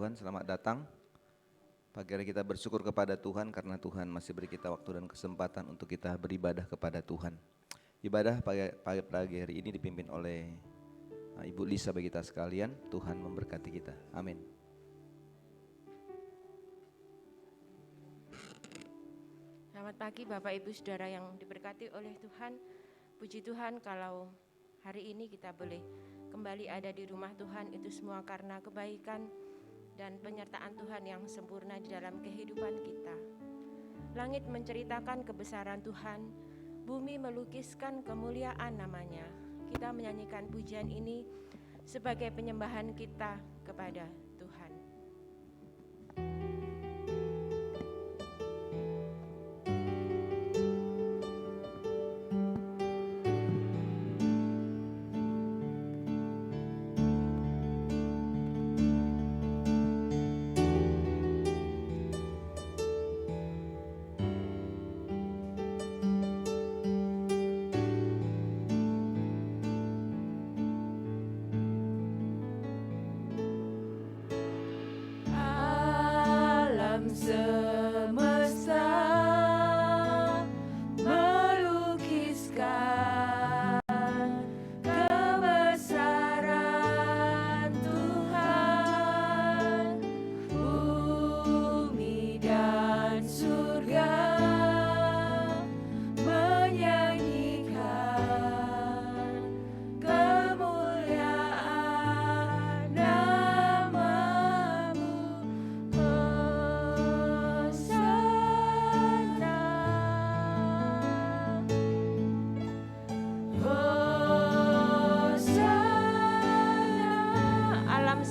Tuhan, selamat datang. Pagi hari kita bersyukur kepada Tuhan karena Tuhan masih beri kita waktu dan kesempatan untuk kita beribadah kepada Tuhan. Ibadah pagi hari ini dipimpin oleh Ibu Lisa bagi kita sekalian. Tuhan memberkati kita. Amin. Selamat pagi Bapak Ibu Saudara yang diberkati oleh Tuhan. Puji Tuhan kalau hari ini kita boleh kembali ada di rumah Tuhan, itu semua karena kebaikan dan penyertaan Tuhan yang sempurna di dalam kehidupan kita. Langit menceritakan kebesaran Tuhan, bumi melukiskan kemuliaan namanya. Kita menyanyikan pujian ini sebagai penyembahan kita kepada Tuhan.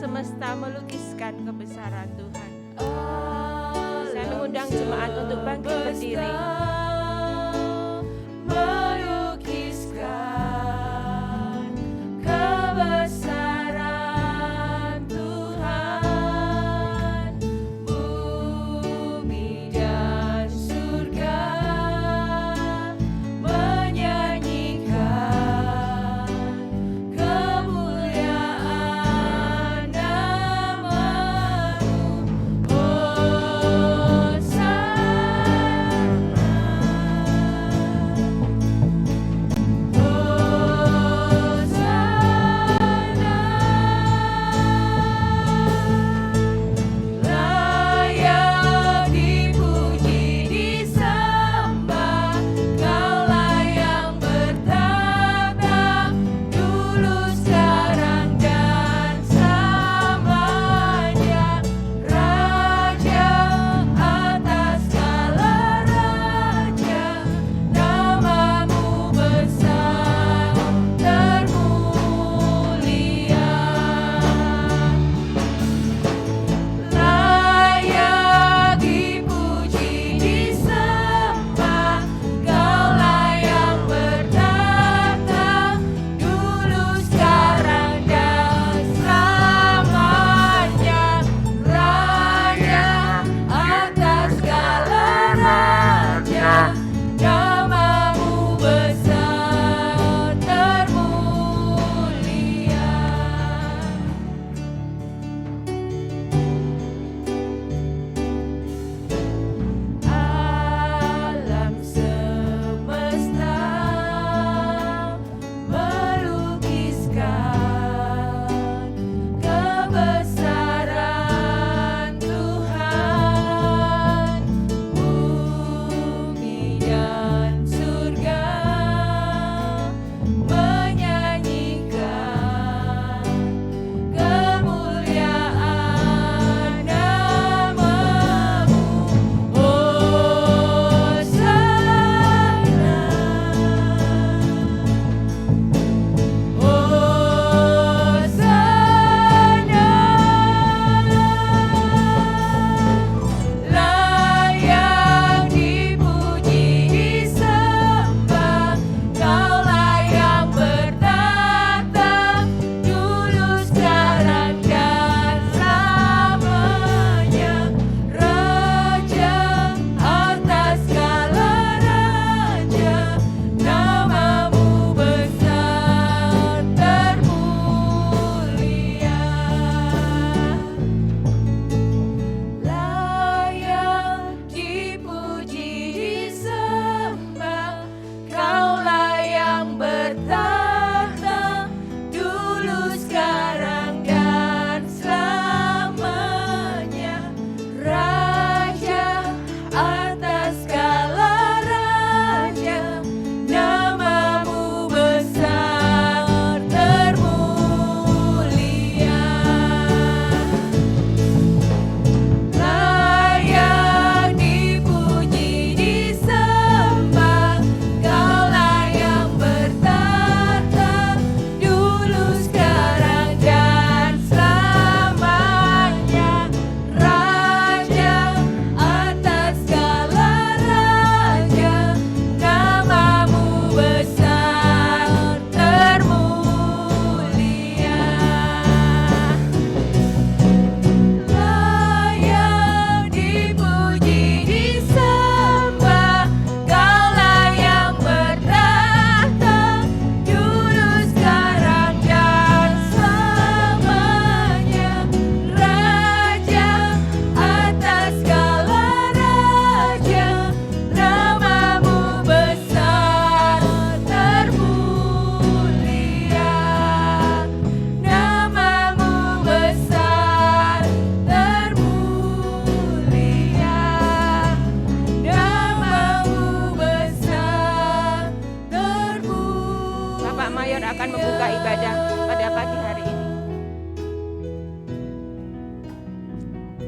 Semesta melukiskan kebesaran Tuhan. Saya mengundang jemaat untuk bangkit berdiri.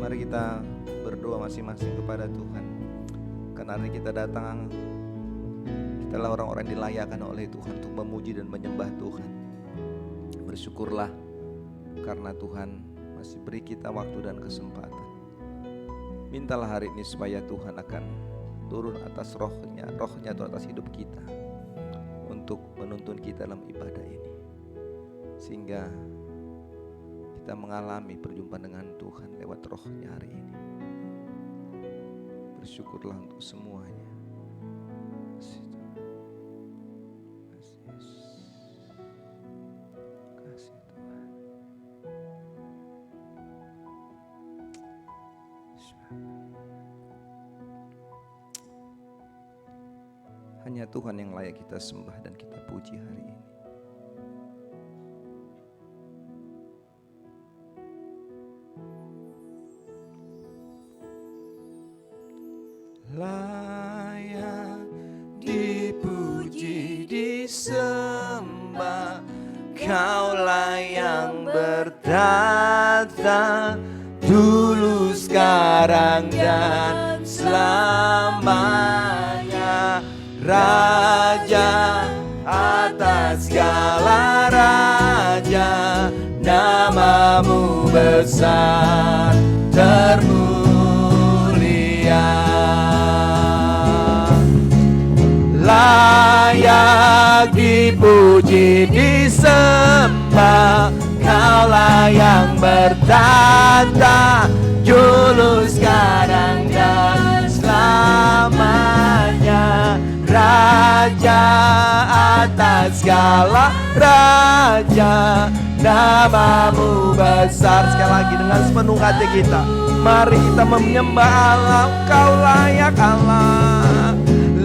Mari kita berdoa masing-masing kepada Tuhan. Karena hari kita datang, kita adalah orang-orang yang dilayakkan oleh Tuhan untuk memuji dan menyembah Tuhan. Bersyukurlah karena Tuhan masih beri kita waktu dan kesempatan. Mintalah hari ini supaya Tuhan akan turun atas rohnya Tuhan atas hidup kita untuk menuntun kita dalam ibadah ini, sehingga kita mengalami perjumpaan dengan Tuhan lewat rohnya hari ini. Bersyukurlah untuk semuanya. Kasih Tuhan. Kasih Yesus. Kasih Tuhan. Hanya Tuhan yang layak kita sembah dan kita puji hari ini. Layak dipuji, disembah, Kaulah yang bertata dulu, sekarang, dan selamanya. Raja atas segala raja, namamu besar termulia. Layak dipuji, disembah, Kaulah yang bertata dulu, sekarang, dan selamanya. Raja atas segala raja, namamu besar. Sekali lagi dengan sepenuh hati kita, mari kita menyembah Allah. Kau layak Allah,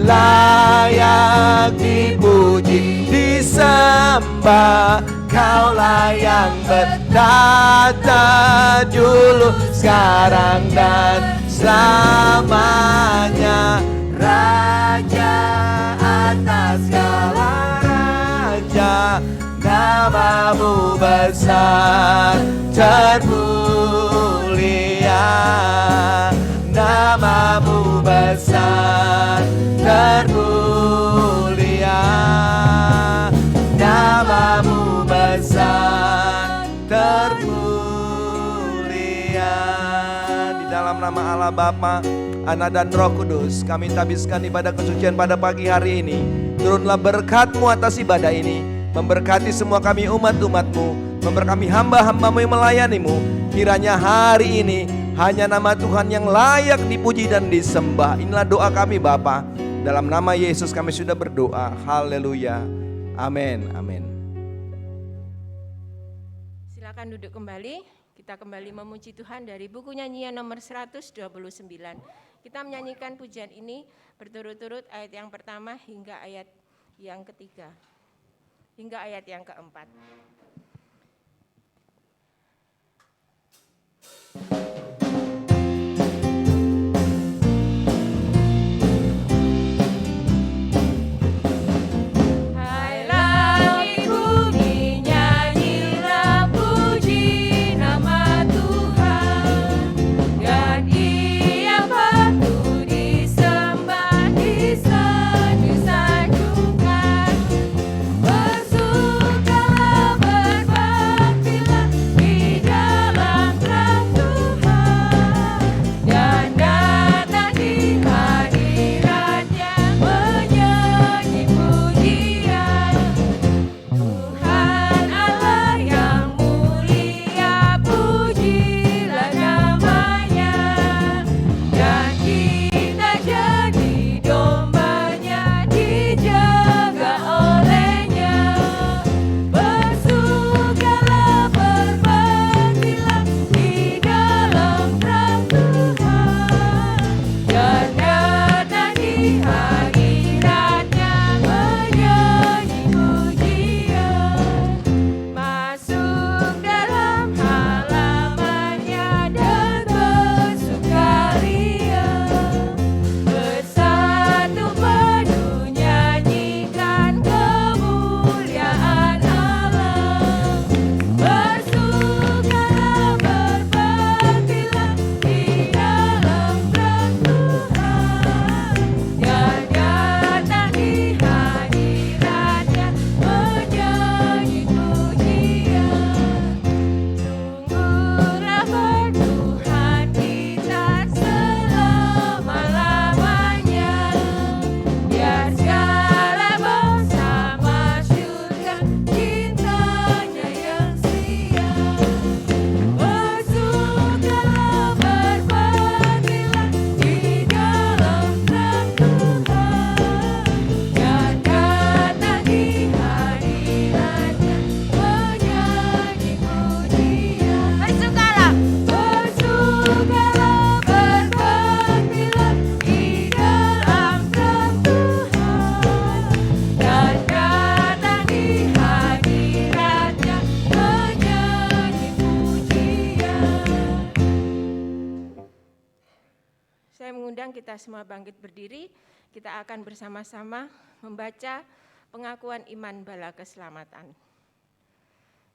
layak dipuji, disembah, Kaulah yang bertata dulu, sekarang, dan selamanya. Raja atas segala raja, namamu besar termulia. Namamu besar termulia. Namamu besar termulia. Di dalam nama Allah Bapa, Anak dan Roh Kudus, kami tabiskan ibadah kesucian pada pagi hari ini. Turunlah berkat-Mu atas ibadah ini, memberkati semua kami umat-umat-Mu, memberkati kami hamba-hamba-Mu yang melayani-Mu. Kiranya hari ini hanya nama Tuhan yang layak dipuji dan disembah. Inilah doa kami Bapa. Dalam nama Yesus kami sudah berdoa. Haleluya. Amin. Amin. Silakan duduk kembali. Kita kembali memuji Tuhan dari buku nyanyian nomor 129. Kita menyanyikan pujian ini berturut-turut ayat yang pertama hingga ayat yang ketiga, hingga ayat yang keempat. Bersukalah Saya mengundang kita semua bangkit berdiri, kita akan bersama-sama membaca pengakuan iman bala keselamatan.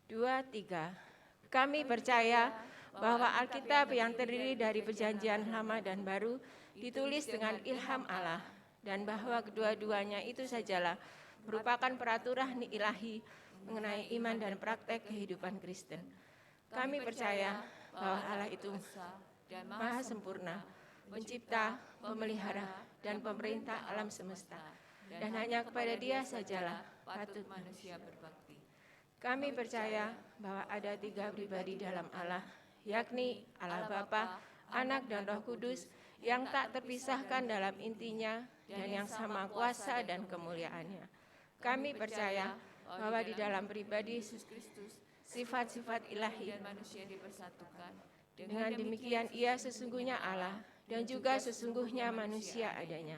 2, 3. Kami percaya bahwa Alkitab yang terdiri dari perjanjian lama dan baru ditulis dengan ilham Allah, dan bahwa kedua-duanya itu sajalah merupakan peraturan ilahi mengenai iman dan praktek kehidupan Kristen. Kami percaya bahwa Allah itu Maha sempurna, pencipta, pemelihara, dan pemerintah alam semesta, dan hanya kepada Dia sajalah patut manusia berbakti. Kami percaya bahwa ada 3 pribadi dalam Allah, yakni Allah Bapa, Anak, dan Roh Kudus, yang tak terpisahkan dalam intinya dan yang sama kuasa dan kemuliaannya. Kami percaya bahwa di dalam pribadi Yesus Kristus, sifat-sifat ilahi dan manusia dipersatukan. Dengan demikian ia sesungguhnya Allah dan juga sesungguhnya manusia adanya.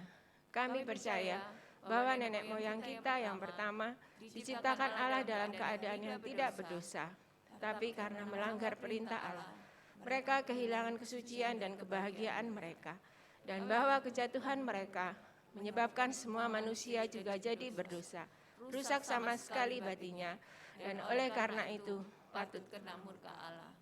Kami percaya bahwa nenek moyang kita yang pertama diciptakan Allah dalam keadaan yang tidak berdosa, tapi karena melanggar perintah Allah, mereka kehilangan kesucian dan kebahagiaan mereka, dan bahwa kejatuhan mereka menyebabkan semua manusia juga jadi berdosa, rusak sama sekali batinnya, dan oleh karena itu patut kena murka Allah.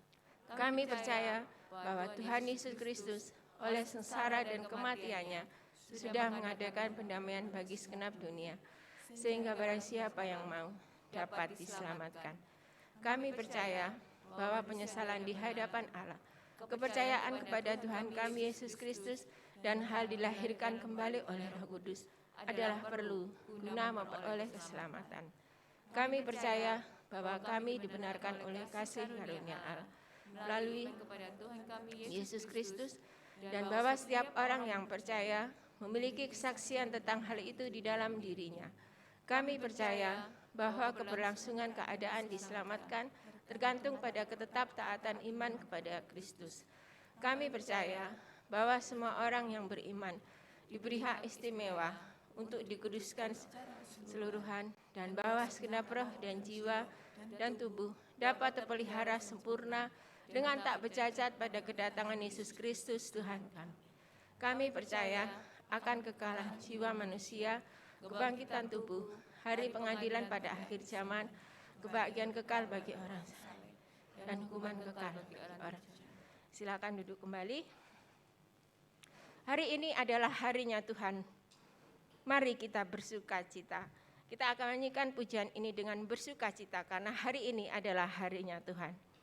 Kami percaya bahwa Tuhan Yesus Kristus oleh sengsara dan kematiannya sudah mengadakan pendamaian bagi segenap dunia, sehingga barang siapa yang mau dapat diselamatkan. Kami percaya bahwa penyesalan di hadapan Allah, kepercayaan kepada Tuhan kami Yesus Kristus, dan hal dilahirkan kembali oleh Roh Kudus adalah perlu guna memperoleh keselamatan. Kami percaya bahwa kami dibenarkan oleh kasih karunia Allah melalui kepada Tuhan kami Yesus Kristus, dan bahwa setiap orang yang percaya memiliki kesaksian tentang hal itu di dalam dirinya. Kami percaya bahwa keberlangsungan keadaan diselamatkan tergantung pada ketetaptaatan iman kepada Kristus. Kami percaya bahwa semua orang yang beriman diberi hak istimewa untuk dikuduskan seluruhan, dan bahwa segenap roh dan jiwa dan tubuh dapat terpelihara sempurna dengan tak bercacat pada kedatangan Yesus Kristus Tuhan kami. Kami percaya akan kekalahan jiwa manusia, kebangkitan tubuh, hari pengadilan pada akhir zaman, kebahagiaan kekal bagi orang saleh, dan hukuman kekal bagi orang. Silakan duduk kembali. Hari ini adalah harinya Tuhan. Mari kita bersuka cita. Kita akan menyanyikan pujian ini dengan bersuka cita karena hari ini adalah harinya Tuhan.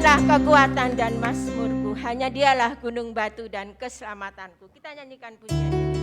Tuhanlah kekuatan dan mazmurku, hanya Dialah gunung batu dan keselamatanku. Kita nyanyikan pujian ini.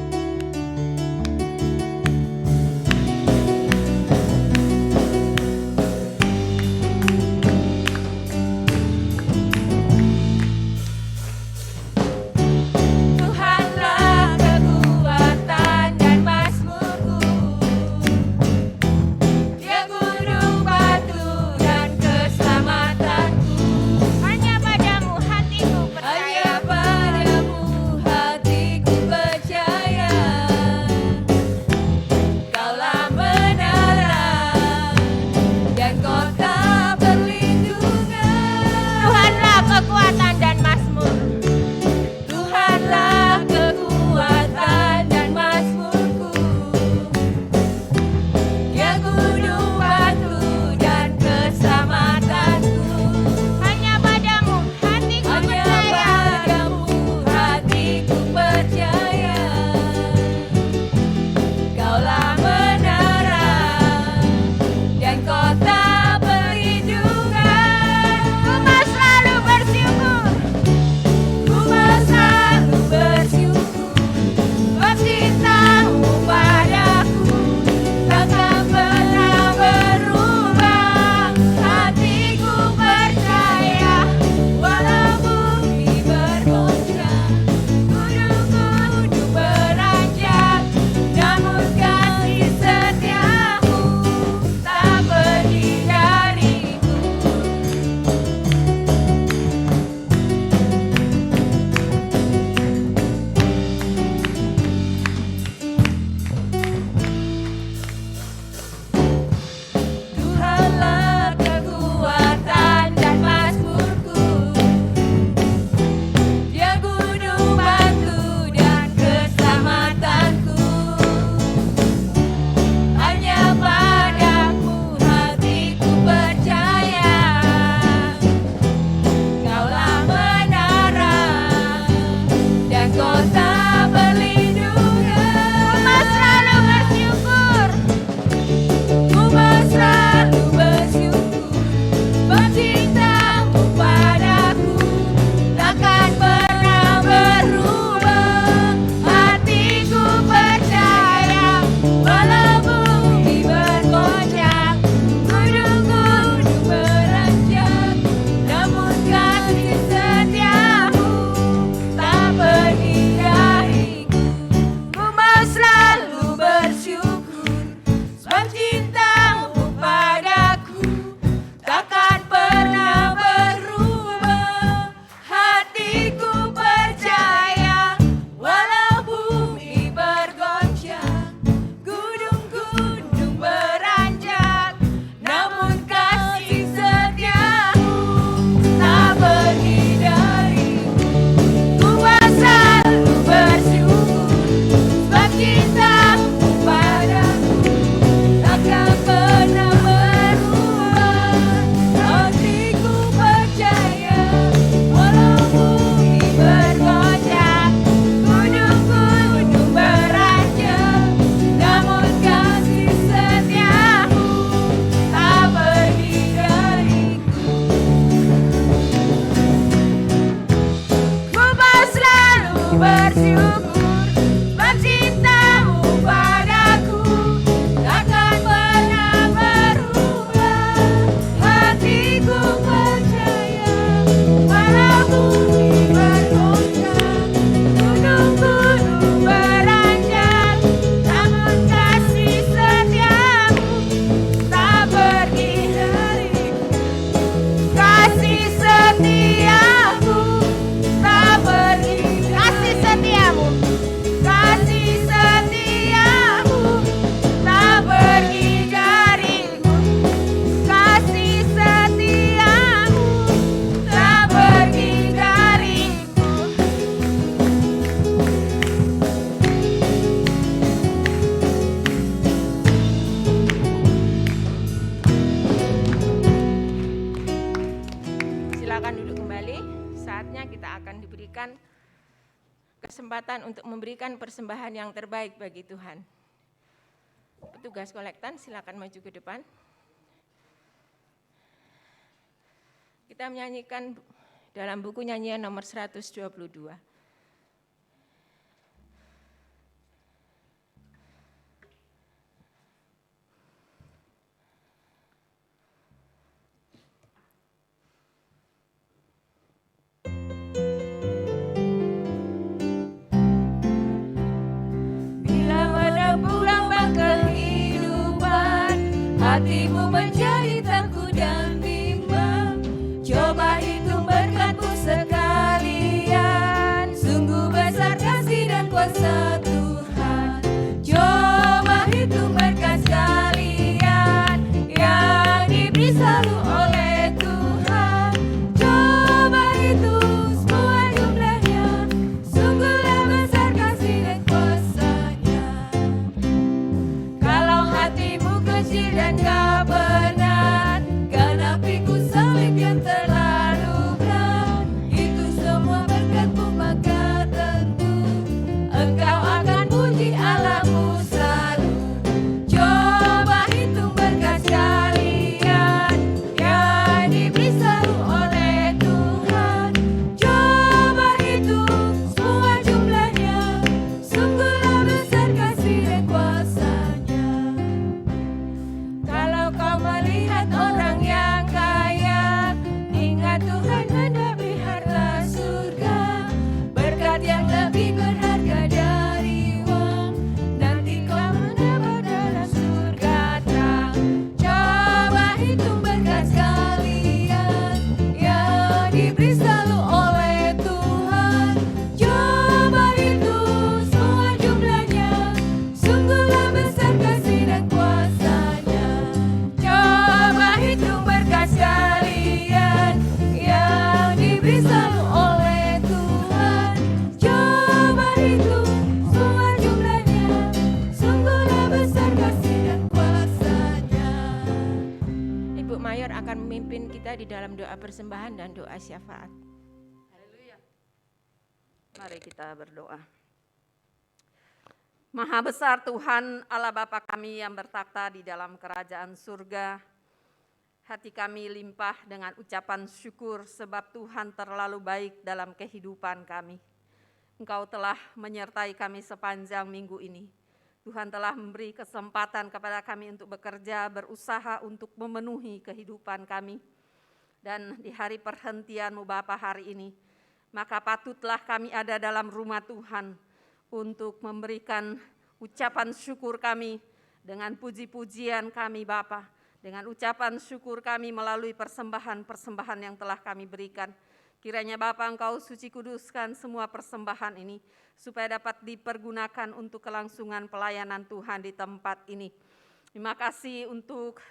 Kesempatan untuk memberikan persembahan yang terbaik bagi Tuhan. Petugas kolektan silakan maju ke depan. Kita menyanyikan dalam buku nyanyian nomor 122. Bila menempuh lambang kehidupan, hatimu menjadi takut dan bimbang. Coba hitung berkatmu sekalian, sungguh besar kasih dan kuasa Tuhan. Coba hitung berkat sekalian yang diberi selalu oleh Tuhan. Coba hitung semua jumlahnya, sungguhlah besar kasih dan kuasa-Nya. Kalau hatimu kecil dan gak benar, karena pikul salib yang terlalu berat, itu semua berkatmu, maka tentu engkau akan puji Allahmu selalu. Coba hitung berkat sekalian yang diberi selalu oleh Tuhan. Coba hitung semua jumlahnya, sungguhlah besar kasih dan kuasa-Nya. Kalau kau melihat orang yang kaya, ingat Tuhan mendapat harta surga, berkat yang lebih berharga dari uang, nanti kau mendapat dalam surga terang. Coba hitung berkat sekalian yang diberi selalu oleh Tuhan. Coba hitung semua jumlahnya, sungguhlah besar kasih dan kuasa-Nya. Coba hitung berkat sekalian yang diberi selalu oleh Tuhan. Coba hitung semua jumlahnya, sungguhlah besar kasih dan kuasa-Nya. Ibu Mayor akan memimpin kita di dalam doa persembahan dan doa syafaat. Haleluya. Mari kita berdoa. Maha besar Tuhan Allah Bapa kami yang bertakhta di dalam kerajaan surga. Hati kami limpah dengan ucapan syukur sebab Tuhan terlalu baik dalam kehidupan kami. Engkau telah menyertai kami sepanjang minggu ini. Tuhan telah memberi kesempatan kepada kami untuk bekerja, berusaha untuk memenuhi kehidupan kami. Dan di hari perhentian-Mu Bapa hari ini, maka patutlah kami ada dalam rumah Tuhan untuk memberikan ucapan syukur kami dengan puji-pujian kami Bapa, dengan ucapan syukur kami melalui persembahan-persembahan yang telah kami berikan. Kiranya Bapa Engkau suci kuduskan semua persembahan ini, supaya dapat dipergunakan untuk kelangsungan pelayanan Tuhan di tempat ini. Terima kasih untuk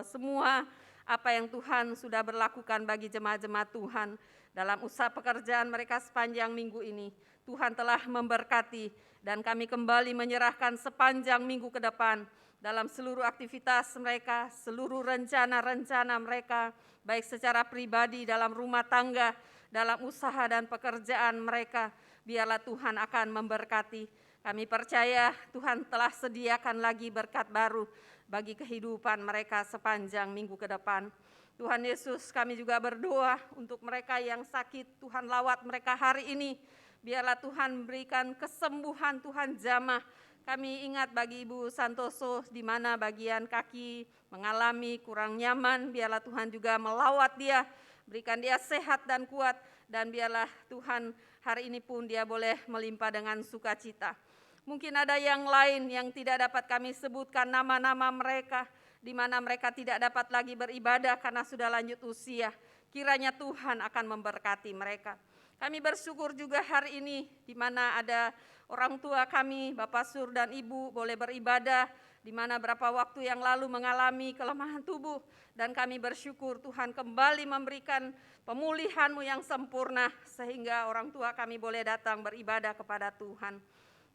semua apa yang Tuhan sudah berlakukan bagi jemaat-jemaat Tuhan dalam usaha pekerjaan mereka sepanjang minggu ini. Tuhan telah memberkati dan kami kembali menyerahkan sepanjang minggu ke depan dalam seluruh aktivitas mereka, seluruh rencana-rencana mereka, baik secara pribadi, dalam rumah tangga, dalam usaha dan pekerjaan mereka. Biarlah Tuhan akan memberkati. Kami percaya Tuhan telah sediakan lagi berkat baru bagi kehidupan mereka sepanjang minggu ke depan. Tuhan Yesus, kami juga berdoa untuk mereka yang sakit. Tuhan lawat mereka hari ini. Biarlah Tuhan berikan kesembuhan, Tuhan jamah. Kami ingat bagi Ibu Santoso di mana bagian kaki mengalami kurang nyaman. Biarlah Tuhan juga melawat dia, berikan dia sehat dan kuat. Dan biarlah Tuhan hari ini pun dia boleh melimpah dengan sukacita. Mungkin ada yang lain yang tidak dapat kami sebutkan nama-nama mereka, di mana mereka tidak dapat lagi beribadah karena sudah lanjut usia. Kiranya Tuhan akan memberkati mereka. Kami bersyukur juga hari ini di mana ada orang tua kami, Bapak Sur dan Ibu boleh beribadah, di mana berapa waktu yang lalu mengalami kelemahan tubuh. Dan kami bersyukur Tuhan kembali memberikan pemulihan-Mu yang sempurna, sehingga orang tua kami boleh datang beribadah kepada Tuhan.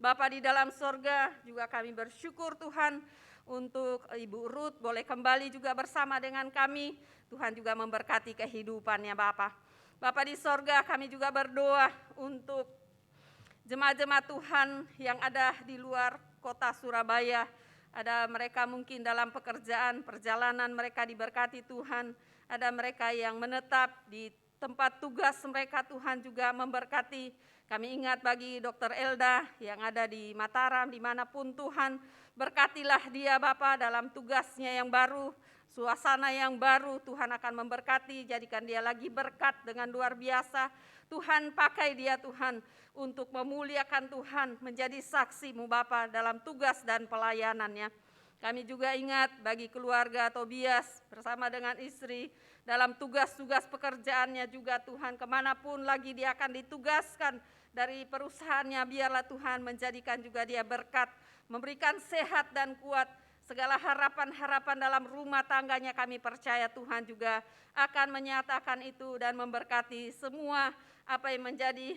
Bapa di dalam sorga, juga kami bersyukur Tuhan untuk Ibu Ruth boleh kembali juga bersama dengan kami. Tuhan juga memberkati kehidupannya Bapa. Bapa di sorga, kami juga berdoa untuk jemaat-jemaat Tuhan yang ada di luar kota Surabaya. Ada mereka mungkin dalam pekerjaan, perjalanan mereka diberkati Tuhan. ada mereka yang menetap di tempat tugas mereka, Tuhan juga memberkati. Kami ingat bagi Dr. Elda yang ada di Mataram, dimanapun Tuhan, berkatilah dia Bapa dalam tugasnya yang baru, suasana yang baru. Tuhan akan memberkati, jadikan dia lagi berkat dengan luar biasa. Tuhan pakai dia Tuhan untuk memuliakan Tuhan, menjadi saksi-Mu Bapa dalam tugas dan pelayanannya. Kami juga ingat bagi keluarga Tobias bersama dengan istri dalam tugas-tugas pekerjaannya juga Tuhan, kemanapun lagi dia akan ditugaskan dari perusahaannya, biarlah Tuhan menjadikan juga dia berkat, memberikan sehat dan kuat. Segala harapan-harapan dalam rumah tangganya kami percaya Tuhan juga akan menyatakan itu dan memberkati semua apa yang menjadi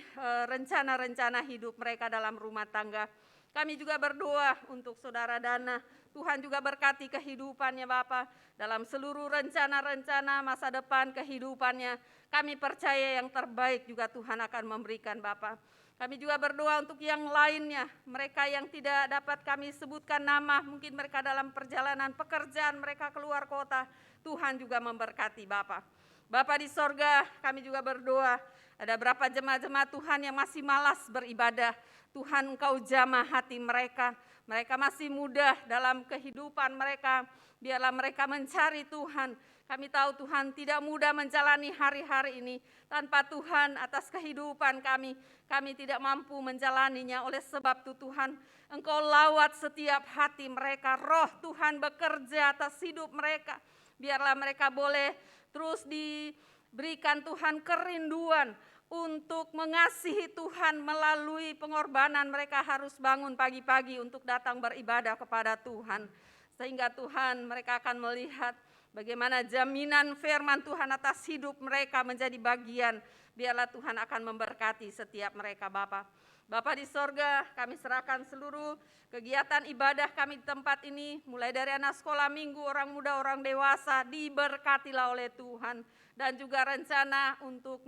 rencana-rencana hidup mereka dalam rumah tangga. Kami juga berdoa untuk saudara Dana, Tuhan juga berkati kehidupannya Bapa dalam seluruh rencana-rencana masa depan kehidupannya. Kami percaya yang terbaik juga Tuhan akan memberikan Bapa. Kami juga berdoa untuk yang lainnya, mereka yang tidak dapat kami sebutkan nama, mungkin mereka dalam perjalanan pekerjaan mereka keluar kota, Tuhan juga memberkati Bapa. Bapa di sorga, kami juga berdoa, ada berapa jemaat-jemaat Tuhan yang masih malas beribadah, Tuhan Engkau jamah hati mereka, mereka masih muda dalam kehidupan mereka, biarlah mereka mencari Tuhan. Kami tahu Tuhan tidak mudah menjalani hari-hari ini, tanpa Tuhan atas kehidupan kami tidak mampu menjalaninya. Oleh sebab itu Tuhan, Engkau lawat setiap hati mereka, roh Tuhan bekerja atas hidup mereka, biarlah mereka boleh terus diberikan Tuhan kerinduan untuk mengasihi Tuhan melalui pengorbanan. Mereka harus bangun pagi-pagi untuk datang beribadah kepada Tuhan, sehingga Tuhan mereka akan melihat bagaimana jaminan firman Tuhan atas hidup mereka menjadi bagian. Biarlah Tuhan akan memberkati setiap mereka Bapa. Bapa di sorga, kami serahkan seluruh kegiatan ibadah kami di tempat ini, mulai dari anak sekolah minggu, orang muda, orang dewasa, diberkatilah oleh Tuhan. Dan juga rencana untuk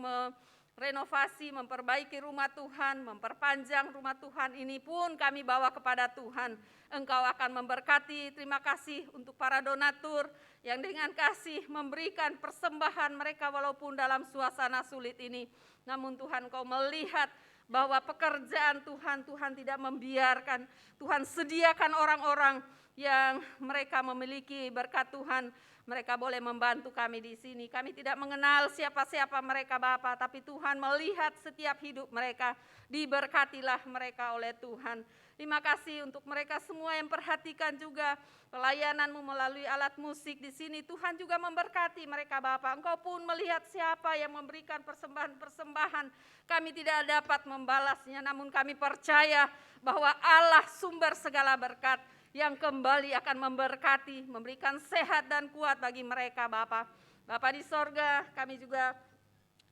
renovasi, memperbaiki rumah Tuhan, memperpanjang rumah Tuhan ini pun kami bawa kepada Tuhan. Engkau akan memberkati. Terima kasih untuk para donatur yang dengan kasih memberikan persembahan mereka walaupun dalam suasana sulit ini. Namun Tuhan, Engkau melihat bahwa pekerjaan Tuhan tidak membiarkan. Tuhan sediakan orang-orang yang mereka memiliki berkat Tuhan. Mereka boleh membantu kami di sini. Kami tidak mengenal siapa-siapa mereka Bapa, tapi Tuhan melihat setiap hidup mereka. Diberkatilah mereka oleh Tuhan. Terima kasih untuk mereka semua yang perhatikan juga pelayanan-Mu melalui alat musik di sini. Tuhan juga memberkati mereka Bapa. Engkau pun melihat siapa yang memberikan persembahan-persembahan. Kami tidak dapat membalasnya, namun kami percaya bahwa Allah sumber segala berkat yang kembali akan memberkati, memberikan sehat dan kuat bagi mereka Bapa. Bapa di sorga, kami juga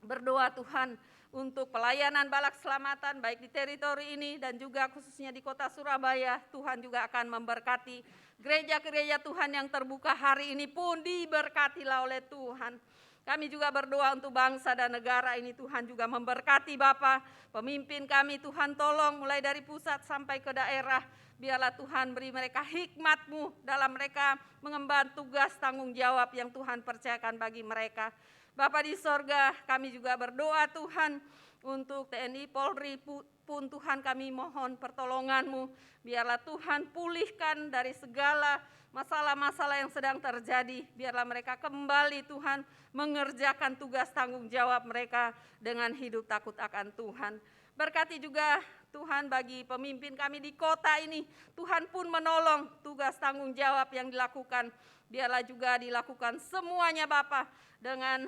berdoa Tuhan untuk pelayanan balak selamatan baik di teritori ini dan juga khususnya di kota Surabaya. Tuhan juga akan memberkati gereja-gereja Tuhan yang terbuka hari ini pun diberkatilah oleh Tuhan. Kami juga berdoa untuk bangsa dan negara ini, Tuhan juga memberkati Bapa. Pemimpin kami Tuhan tolong mulai dari pusat sampai ke daerah. Biarlah Tuhan beri mereka hikmat-Mu dalam mereka mengemban tugas tanggung jawab yang Tuhan percayakan bagi mereka. Bapa di sorga, kami juga berdoa Tuhan untuk TNI Polri pun Tuhan kami mohon pertolongan-Mu. Biarlah Tuhan pulihkan dari segala masalah-masalah yang sedang terjadi. Biarlah mereka kembali Tuhan mengerjakan tugas tanggung jawab mereka dengan hidup takut akan Tuhan. Berkati juga Tuhan bagi pemimpin kami di kota ini. Tuhan pun menolong tugas tanggung jawab yang dilakukan. Biarlah juga dilakukan semuanya Bapa dengan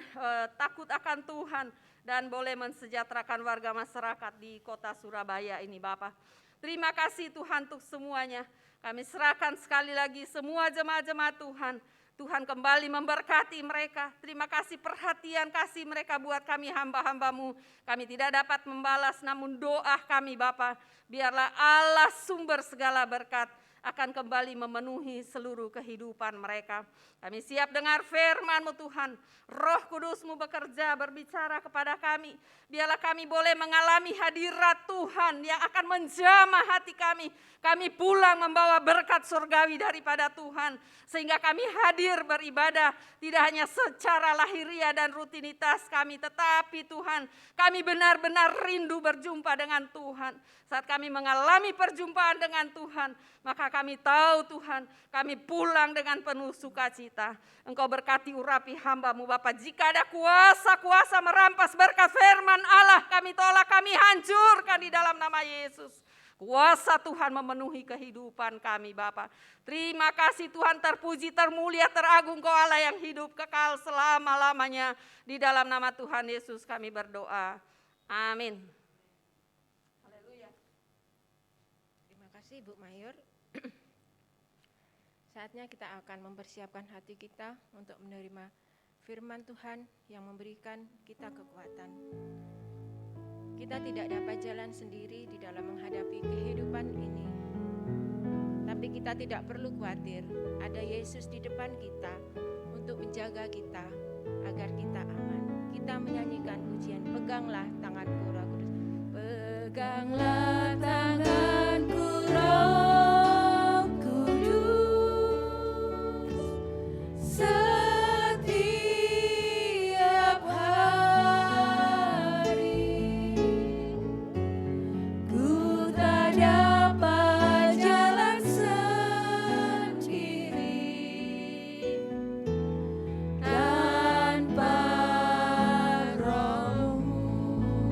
takut akan Tuhan dan boleh mensejahterakan warga masyarakat di kota Surabaya ini Bapa. Terima kasih Tuhan untuk semuanya. Kami serahkan sekali lagi semua jemaat-jemaat Tuhan. Tuhan kembali memberkati mereka. Terima kasih perhatian kasih mereka buat kami hamba-hamba-Mu. Kami tidak dapat membalas, namun doa kami Bapa, biarlah Allah sumber segala berkat akan kembali memenuhi seluruh kehidupan mereka. Kami siap dengar firman-Mu Tuhan. Roh Kudus-Mu bekerja, berbicara kepada kami. Biarlah kami boleh mengalami hadirat Tuhan yang akan menjamah hati kami. Kami pulang membawa berkat surgawi daripada Tuhan. Sehingga kami hadir beribadah tidak hanya secara lahiriah dan rutinitas kami. Tetapi Tuhan, kami benar-benar rindu berjumpa dengan Tuhan. Saat kami mengalami perjumpaan dengan Tuhan, maka kami tahu Tuhan, kami pulang dengan penuh sukacita. Engkau berkati urapi hamba-Mu Bapa. Jika ada kuasa-kuasa merampas berkat firman Allah, kami tolak, kami hancurkan di dalam nama Yesus. Kuasa Tuhan memenuhi kehidupan kami Bapa. Terima kasih Tuhan, terpuji, termulia, teragung Kau Allah yang hidup kekal selama-lamanya. Di dalam nama Tuhan Yesus kami berdoa. Amin. Haleluya. Terima kasih Bu Mayor. Saatnya kita akan mempersiapkan hati kita untuk menerima firman Tuhan yang memberikan kita kekuatan. Kita tidak dapat jalan sendiri di dalam menghadapi kehidupan ini. Tapi kita tidak perlu khawatir, ada Yesus di depan kita untuk menjaga kita agar kita aman. Kita menyanyikan pujian, peganglah tanganku Roh Kudus. Peganglah tanganku Roh Kudus, setiap hari ku tak dapat jalan sendiri tanpa Roh-Mu.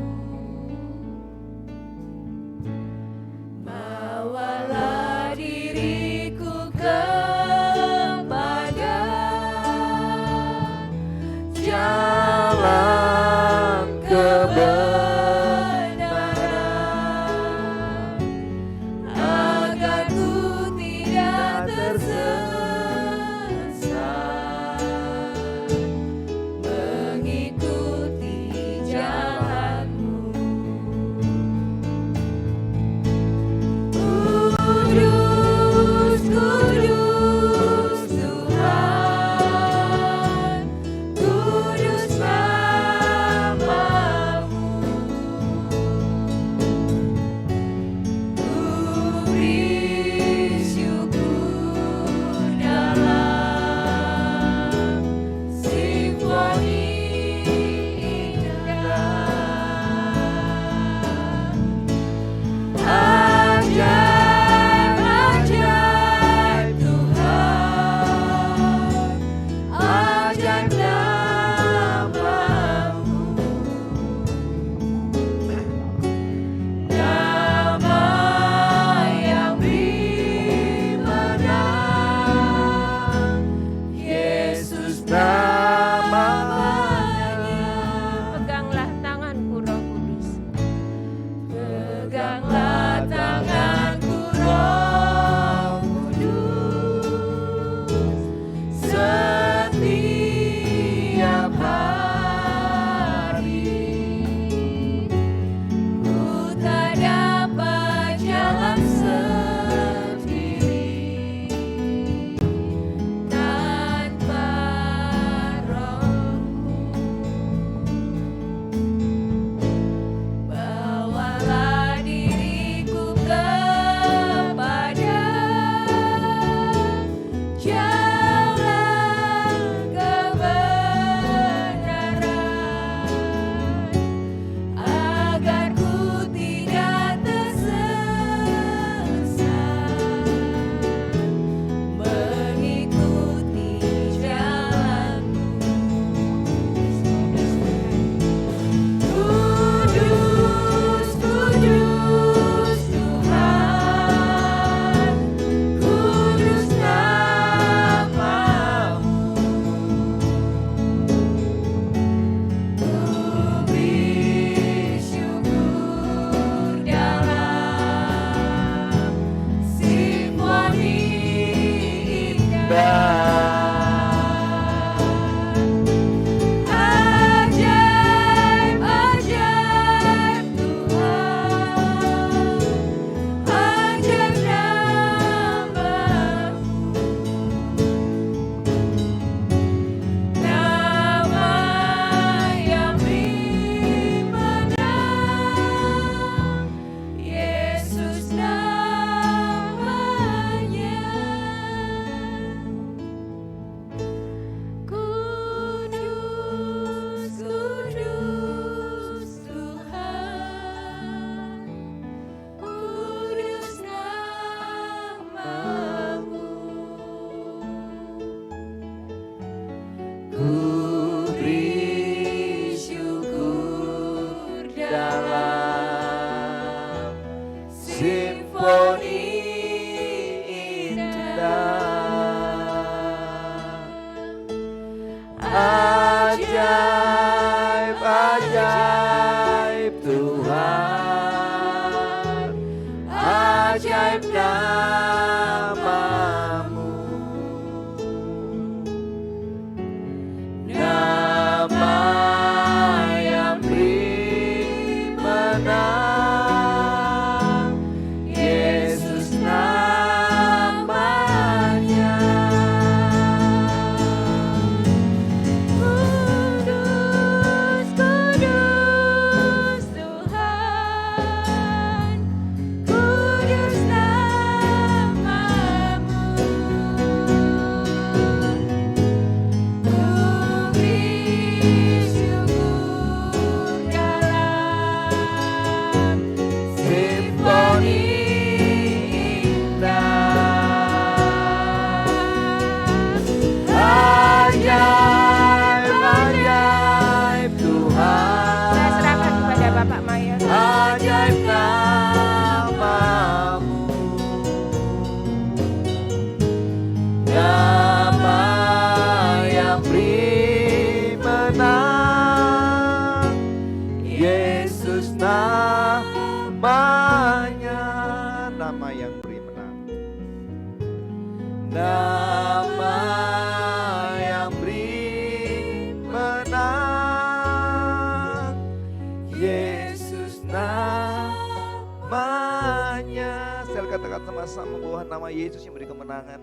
angkat sama-sama bahwa nama Yesus yang beri kemenangan.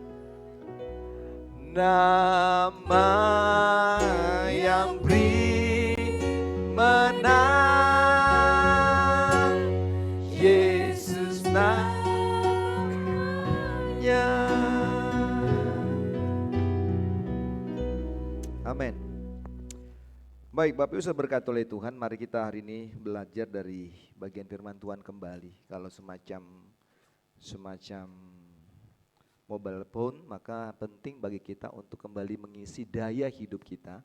Nama yang beri menang, Yesus namanya. Amin. Baik, Bapak Ibu sudah berkati oleh Tuhan, mari kita hari ini belajar dari bagian firman Tuhan kembali. Kalau semacam mobile phone, maka penting bagi kita untuk kembali mengisi daya hidup kita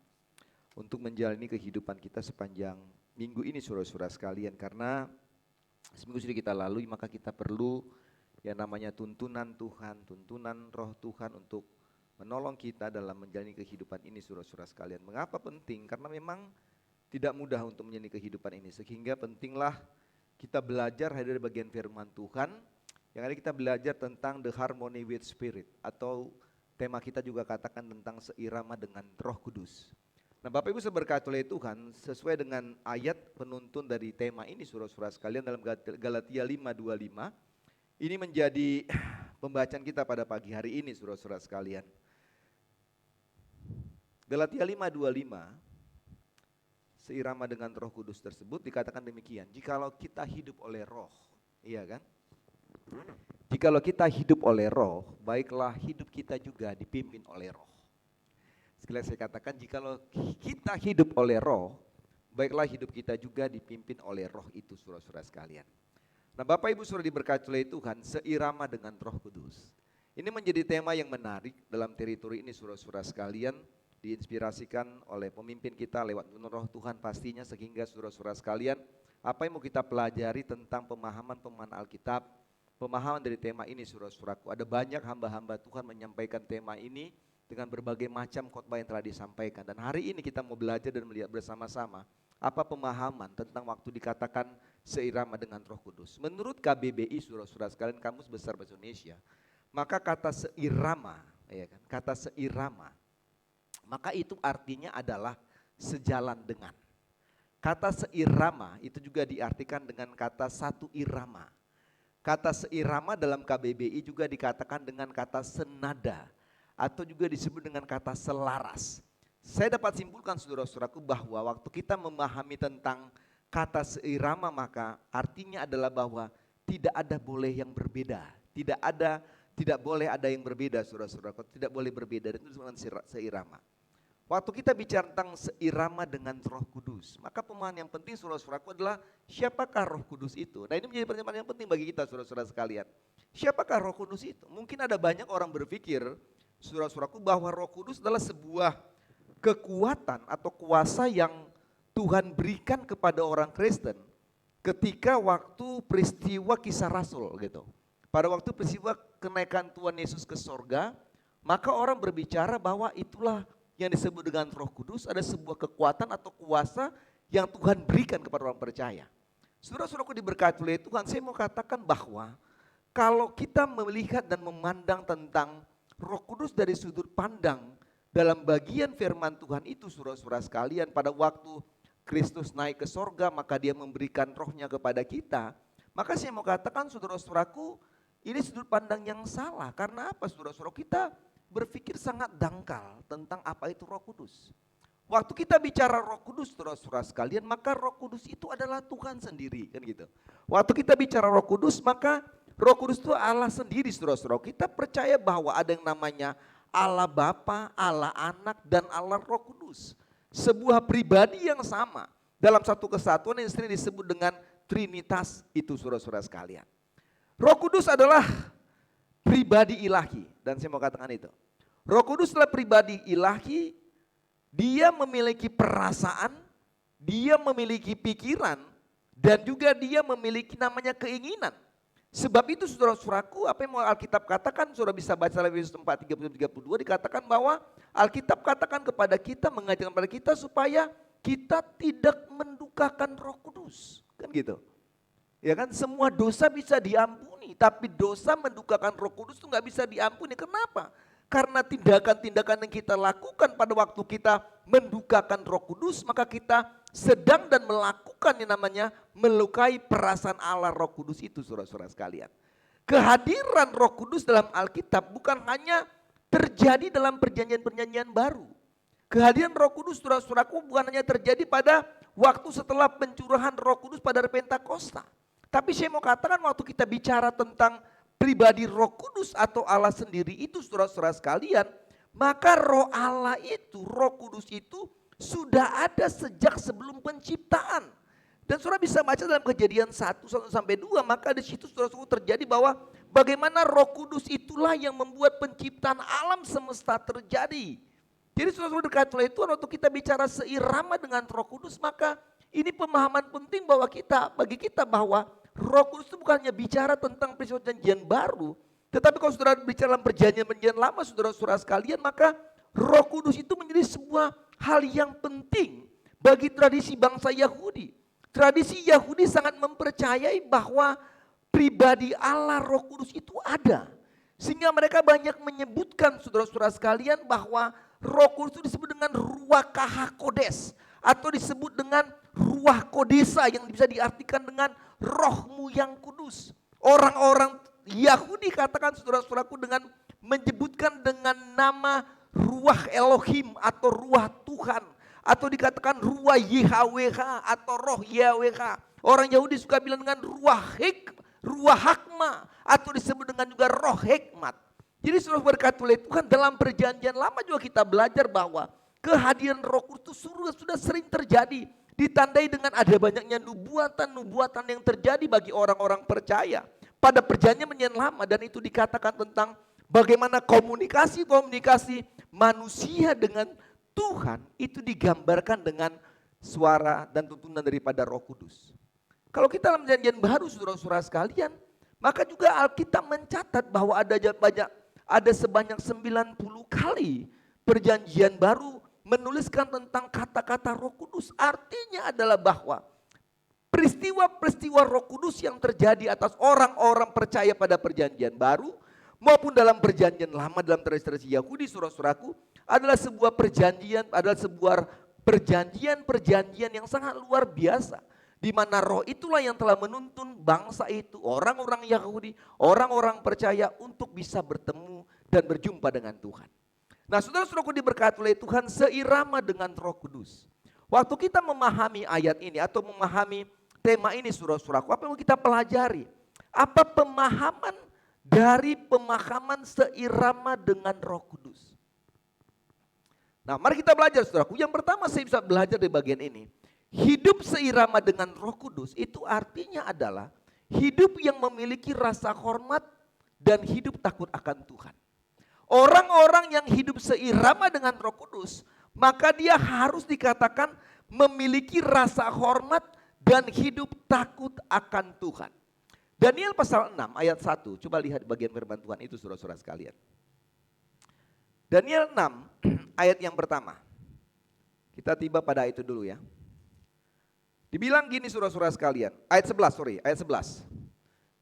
untuk menjalani kehidupan kita sepanjang minggu ini, saudara-saudara sekalian. Karena seminggu sudah kita lalui, maka kita perlu yang namanya tuntunan Tuhan, tuntunan Roh Tuhan untuk menolong kita dalam menjalani kehidupan ini, saudara-saudara sekalian. Mengapa penting? Karena memang tidak mudah untuk menjalani kehidupan ini, sehingga pentinglah kita belajar dari bagian firman Tuhan. Yang hari kita belajar tentang the harmony with spirit, atau tema kita juga katakan tentang seirama dengan Roh Kudus. Nah, Bapak Ibu berkati oleh Tuhan, sesuai dengan ayat penuntun dari tema ini, saudara-saudara sekalian, dalam Galatia 5:25, ini menjadi pembacaan kita pada pagi hari ini, saudara-saudara sekalian. Galatia 5:25, seirama dengan Roh Kudus tersebut dikatakan demikian, jikalau kita hidup oleh Roh, iya kan? Jikalau kita hidup oleh Roh, baiklah hidup kita juga dipimpin oleh Roh. Sekali lagi saya katakan, jikalau kita hidup oleh Roh, baiklah hidup kita juga dipimpin oleh Roh itu, saudara-saudara sekalian. Nah, Bapak Ibu sudah diberkati oleh Tuhan, seirama dengan Roh Kudus. Ini menjadi tema yang menarik dalam teritori ini, saudara-saudara sekalian, diinspirasikan oleh pemimpin kita lewat Roh Tuhan pastinya, sehingga saudara-saudara sekalian, apa yang mau kita pelajari tentang pemahaman Alkitab, pemahaman dari tema ini, saudara-saudaraku. Ada banyak hamba-hamba Tuhan menyampaikan tema ini dengan berbagai macam khotbah yang telah disampaikan. Dan hari ini kita mau belajar dan melihat bersama-sama apa pemahaman tentang waktu dikatakan seirama dengan Roh Kudus. Menurut KBBI, saudara-saudara sekalian, Kamus Besar Bahasa Indonesia, maka kata seirama, ya kan, kata seirama, maka itu artinya adalah sejalan dengan. Kata seirama itu juga diartikan dengan kata satu irama. Kata seirama dalam KBBI juga dikatakan dengan kata senada, atau juga disebut dengan kata selaras. Saya dapat simpulkan, saudara-saudaraku, bahwa waktu kita memahami tentang kata seirama, maka artinya adalah bahwa tidak ada boleh yang berbeda. Tidak boleh ada yang berbeda, saudara-saudaraku, tidak boleh berbeda, dan itu disebut seirama. Waktu kita bicara tentang seirama dengan Roh Kudus, maka pemahaman yang penting, saudara-saudaraku, adalah siapakah Roh Kudus itu. Nah, ini menjadi pertanyaan yang penting bagi kita, saudara-saudara sekalian. Siapakah Roh Kudus itu? Mungkin ada banyak orang berpikir, saudara-saudaraku, bahwa Roh Kudus adalah sebuah kekuatan atau kuasa yang Tuhan berikan kepada orang Kristen ketika waktu peristiwa Kisah Rasul gitu. Pada waktu peristiwa kenaikan Tuhan Yesus ke sorga, maka orang berbicara bahwa itulah yang disebut dengan Roh Kudus, ada sebuah kekuatan atau kuasa yang Tuhan berikan kepada orang percaya. Saudara-saudaraku diberkati oleh Tuhan, saya mau katakan bahwa kalau kita melihat dan memandang tentang Roh Kudus dari sudut pandang dalam bagian firman Tuhan itu, saudara-saudara sekalian, pada waktu Kristus naik ke sorga, maka dia memberikan rohnya kepada kita. Maka saya mau katakan, saudara-saudaraku, ini sudut pandang yang salah. Karena apa, saudara-saudara? Kita berpikir sangat dangkal tentang apa itu Roh Kudus. Waktu kita bicara Roh Kudus, saudara-saudara sekalian, maka Roh Kudus itu adalah Tuhan sendiri, kan gitu. Waktu kita bicara Roh Kudus, maka Roh Kudus itu Allah sendiri, saudara-saudara. Kita percaya bahwa ada yang namanya Allah Bapa, Allah Anak, dan Allah Roh Kudus. Sebuah pribadi yang sama dalam satu kesatuan yang sering disebut dengan Trinitas itu, saudara-saudara sekalian. Roh Kudus adalah pribadi ilahi, dan saya mau katakan itu. Roh Kudus adalah pribadi ilahi, dia memiliki perasaan, dia memiliki pikiran, dan juga dia memiliki namanya keinginan. Sebab itu, saudara-saudaraku, apa yang mau Alkitab katakan, saudara bisa baca dalam Efesus 4:30-32, dikatakan bahwa Alkitab katakan kepada kita, mengajarkan kepada kita supaya kita tidak mendukakan Roh Kudus, kan gitu. Ya kan, semua dosa bisa diampuni, tapi dosa mendukakan Roh Kudus itu nggak bisa diampuni. Kenapa? Karena tindakan-tindakan yang kita lakukan pada waktu kita mendukakan Roh Kudus, maka kita sedang dan melakukan yang namanya melukai perasaan Allah Roh Kudus itu, saudara-saudara sekalian. kehadiran Roh Kudus dalam Alkitab bukan hanya terjadi dalam perjanjian-perjanjian baru. Kehadiran Roh Kudus, saudara-saudaraku, bukan hanya terjadi pada waktu setelah pencurahan Roh Kudus pada hari Pentakosta. Tapi saya mau katakan waktu kita bicara tentang pribadi Roh Kudus atau Allah sendiri itu, saudara-saudara sekalian, maka Roh Allah itu, Roh Kudus itu sudah ada sejak sebelum penciptaan. Dan saudara bisa baca dalam Kejadian 1-2, maka di situ saudara-saudara terjadi bahwa bagaimana Roh Kudus itulah yang membuat penciptaan alam semesta terjadi. Jadi saudara-saudara dekat oleh Tuhan, waktu kita bicara seirama dengan Roh Kudus, maka ini pemahaman penting bagi kita bahwa Roh Kudus itu bukan hanya bicara tentang peristiwa perjanjian baru, tetapi kalau saudara bicara dalam perjanjian lama, saudara-saudara sekalian, maka Roh Kudus itu menjadi sebuah hal yang penting bagi tradisi bangsa Yahudi. Tradisi Yahudi sangat mempercayai bahwa pribadi Allah Roh Kudus itu ada. Sehingga mereka banyak menyebutkan saudara-saudara sekalian bahwa Roh Kudus itu disebut dengan Ruach HaKodes atau disebut dengan Ruach Kodesa yang bisa diartikan dengan rohmu yang kudus. Orang-orang Yahudi katakan saudara-saudaraku dengan menyebutkan dengan nama Ruach Elohim atau Ruach Tuhan. Atau dikatakan Ruach YHWH atau Roh YHWH. Orang Yahudi suka bilang dengan Ruach Hakma atau disebut dengan juga Roh Hikmat. Jadi saudara berkat oleh Tuhan, dalam perjanjian lama juga kita belajar bahwa kehadiran Roh Kudus itu sudah sering terjadi. Ditandai dengan ada banyaknya nubuatan yang terjadi bagi orang-orang percaya. Pada perjanjian lama, dan itu dikatakan tentang bagaimana komunikasi manusia dengan Tuhan itu digambarkan dengan suara dan tuntunan daripada Roh Kudus. Kalau kita dalam perjanjian baru saudara-saudara sekalian, maka juga Alkitab mencatat bahwa ada sebanyak 90 kali perjanjian baru menuliskan tentang kata-kata Roh Kudus. Artinya adalah bahwa peristiwa-peristiwa Roh Kudus yang terjadi atas orang-orang percaya pada perjanjian baru maupun dalam perjanjian lama dalam tradisi Yahudi, saudara-saudaraku, adalah sebuah perjanjian yang sangat luar biasa. Di mana Roh itulah yang telah menuntun bangsa itu, orang-orang Yahudi, orang-orang percaya untuk bisa bertemu dan berjumpa dengan Tuhan. Nah, saudara-saudaraku diberkati oleh Tuhan, seirama dengan Roh Kudus. Waktu kita memahami ayat ini atau memahami tema ini, saudara-saudaraku, apa yang kita pelajari? Apa pemahaman dari pemahaman seirama dengan Roh Kudus? Nah, mari kita belajar, saudaraku. Yang pertama saya bisa belajar di bagian ini. Hidup seirama dengan Roh Kudus itu artinya adalah hidup yang memiliki rasa hormat dan hidup takut akan Tuhan. Orang-orang yang hidup seirama dengan Roh Kudus, maka dia harus dikatakan memiliki rasa hormat dan hidup takut akan Tuhan. Daniel pasal 6 ayat 1, coba lihat bagian firman Tuhan itu saudara-saudara sekalian. Daniel 6 ayat yang pertama. Kita tiba pada itu dulu ya. Dibilang gini saudara-saudara sekalian, ayat 11.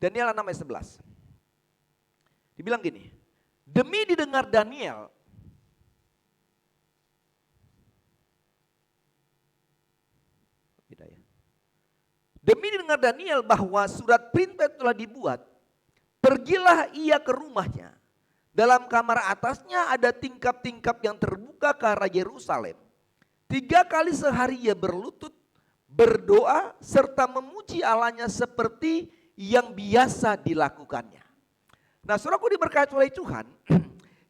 Daniel 6 ayat 11. Dibilang gini, demi didengar Daniel bahwa surat perintah telah dibuat, pergilah ia ke rumahnya. Dalam kamar atasnya ada tingkap-tingkap yang terbuka ke arah Yerusalem. 3 kali sehari ia berlutut, berdoa, serta memuji Allahnya seperti yang biasa dilakukannya. Nah, saudaraku diberkati oleh Tuhan,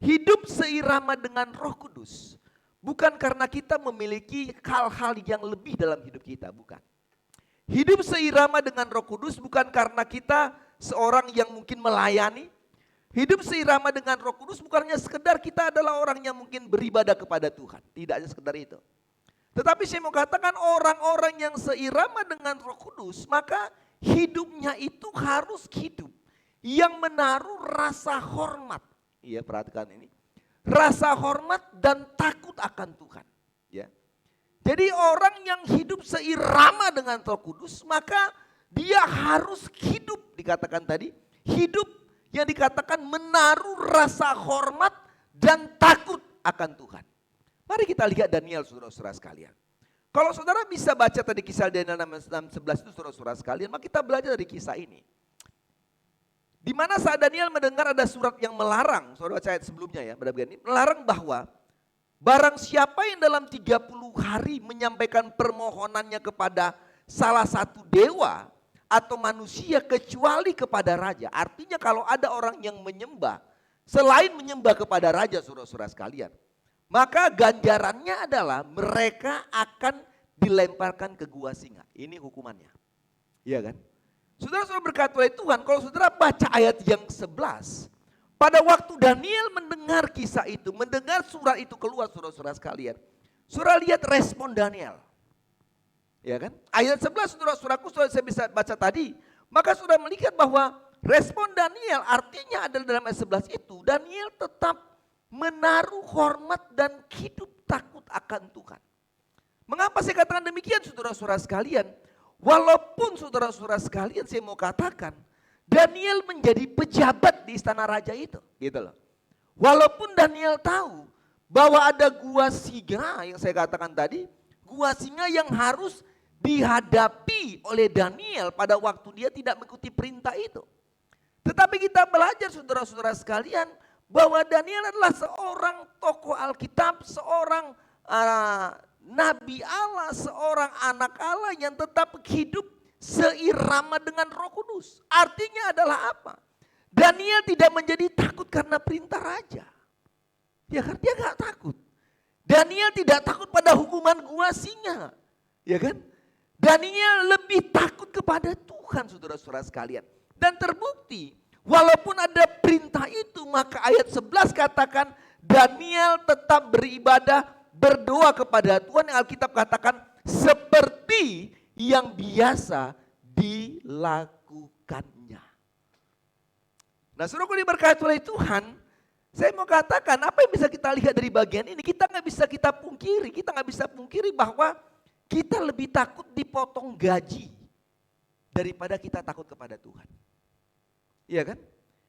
hidup seirama dengan Roh Kudus bukan karena kita memiliki hal-hal yang lebih dalam hidup kita, bukan. Hidup seirama dengan Roh Kudus bukan karena kita seorang yang mungkin melayani. Hidup seirama dengan Roh Kudus bukan hanya sekedar kita adalah orang yang mungkin beribadah kepada Tuhan. Tidak hanya sekedar itu. Tetapi saya mau katakan orang-orang yang seirama dengan Roh Kudus, maka hidupnya itu harus hidup yang menaruh rasa hormat. Iya, perhatikan ini. Rasa hormat dan takut akan Tuhan. Ya. Jadi orang yang hidup seirama dengan Roh Kudus, maka dia harus hidup, dikatakan tadi, hidup yang dikatakan menaruh rasa hormat dan takut akan Tuhan. Mari kita lihat Daniel, saudara-saudara sekalian. Kalau saudara bisa baca tadi kisah Daniel 6:11 itu saudara-saudara sekalian, maka kita belajar dari kisah ini. Di mana saat Daniel mendengar ada surat yang melarang, saudara baca ayat sebelumnya ya, ini melarang bahwa barang siapa yang dalam 30 hari menyampaikan permohonannya kepada salah satu dewa atau manusia kecuali kepada raja. Artinya kalau ada orang yang menyembah, selain menyembah kepada raja saudara-saudara sekalian, maka ganjarannya adalah mereka akan dilemparkan ke gua singa. Ini hukumannya. Iya kan? Saudara-saudara berkata oleh Tuhan, kalau saudara baca ayat yang 11, pada waktu Daniel mendengar kisah itu, mendengar surat itu keluar saudara-saudara sekalian, saudara lihat respon Daniel. Ya kan? Ayat 11 saudara-saudaraku sudah saya bisa baca tadi, maka saudara melihat bahwa respon Daniel artinya adalah dalam ayat 11 itu, Daniel tetap menaruh hormat dan hidup takut akan Tuhan. Mengapa saya katakan demikian saudara-saudara sekalian? Walaupun saudara-saudara sekalian saya mau katakan, Daniel menjadi pejabat di istana raja itu, gitu loh. Walaupun Daniel tahu bahwa ada gua singa yang saya katakan tadi, gua singa yang harus dihadapi oleh Daniel pada waktu dia tidak mengikuti perintah itu. Tetapi kita belajar saudara-saudara sekalian bahwa Daniel adalah seorang tokoh Alkitab, seorang Nabi Allah, seorang anak Allah yang tetap hidup seirama dengan Roh Kudus. Artinya adalah apa? Daniel tidak menjadi takut karena perintah raja. Ya kan? Dia gak takut. Daniel tidak takut pada hukuman gua singa. Ya kan? Daniel lebih takut kepada Tuhan saudara-saudara sekalian. Dan terbukti walaupun ada perintah itu, maka ayat 11 katakan Daniel tetap beribadah, berdoa kepada Tuhan yang Alkitab katakan seperti yang biasa dilakukannya. Nah, saudaraku diberkati oleh Tuhan, saya mau katakan apa yang bisa kita lihat dari bagian ini, kita nggak bisa kita pungkiri bahwa kita lebih takut dipotong gaji daripada kita takut kepada Tuhan. Iya kan?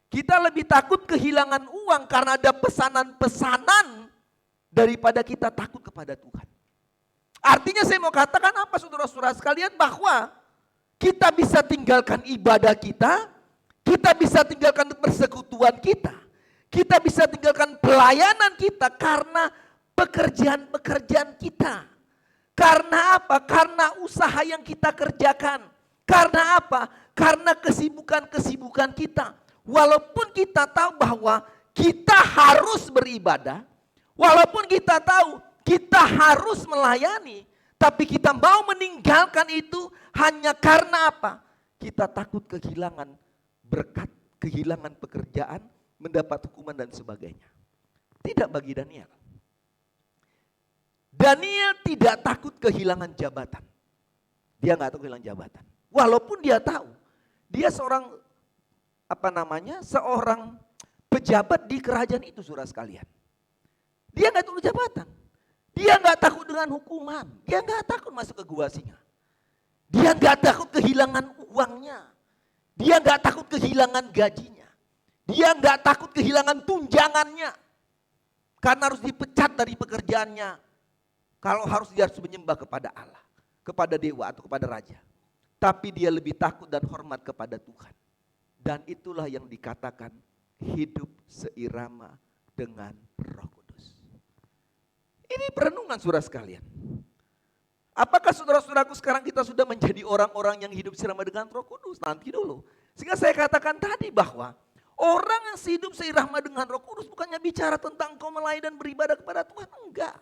Kita lebih takut kehilangan uang karena ada pesanan-pesanan daripada kita takut kepada Tuhan. Artinya saya mau katakan apa saudara-saudara sekalian, bahwa kita bisa tinggalkan ibadah kita bisa tinggalkan persekutuan kita bisa tinggalkan pelayanan kita karena pekerjaan-pekerjaan kita. Karena apa? Karena usaha yang kita kerjakan. Karena apa? Karena kesibukan-kesibukan kita. Walaupun kita tahu bahwa kita harus beribadah, walaupun kita tahu kita harus melayani, tapi kita mau meninggalkan itu hanya karena apa? Kita takut kehilangan berkat, kehilangan pekerjaan, mendapat hukuman dan sebagainya. Tidak bagi Daniel. Daniel tidak takut kehilangan jabatan. Dia nggak takut kehilangan jabatan. Walaupun dia tahu dia seorang seorang pejabat di kerajaan itu, saudara sekalian. Dia nggak takut jabatan. Dia nggak takut dengan hukuman. Dia nggak takut masuk ke gua singa. Dia nggak takut kehilangan uangnya. Dia nggak takut kehilangan gajinya. Dia nggak takut kehilangan tunjangannya. Karena harus dipecat dari pekerjaannya. Kalau dia harus menyembah kepada Allah, kepada dewa atau kepada raja. Tapi dia lebih takut dan hormat kepada Tuhan. Dan itulah yang dikatakan hidup seirama dengan Roh Kudus. Ini perenungan saudara sekalian. Apakah saudara-saudaraku sekarang kita sudah menjadi orang-orang yang hidup seirama dengan Roh Kudus? Nanti dulu. Sehingga saya katakan tadi bahwa orang yang hidup seirama dengan Roh Kudus bukannya bicara tentang kau melayani dan beribadah kepada Tuhan, enggak.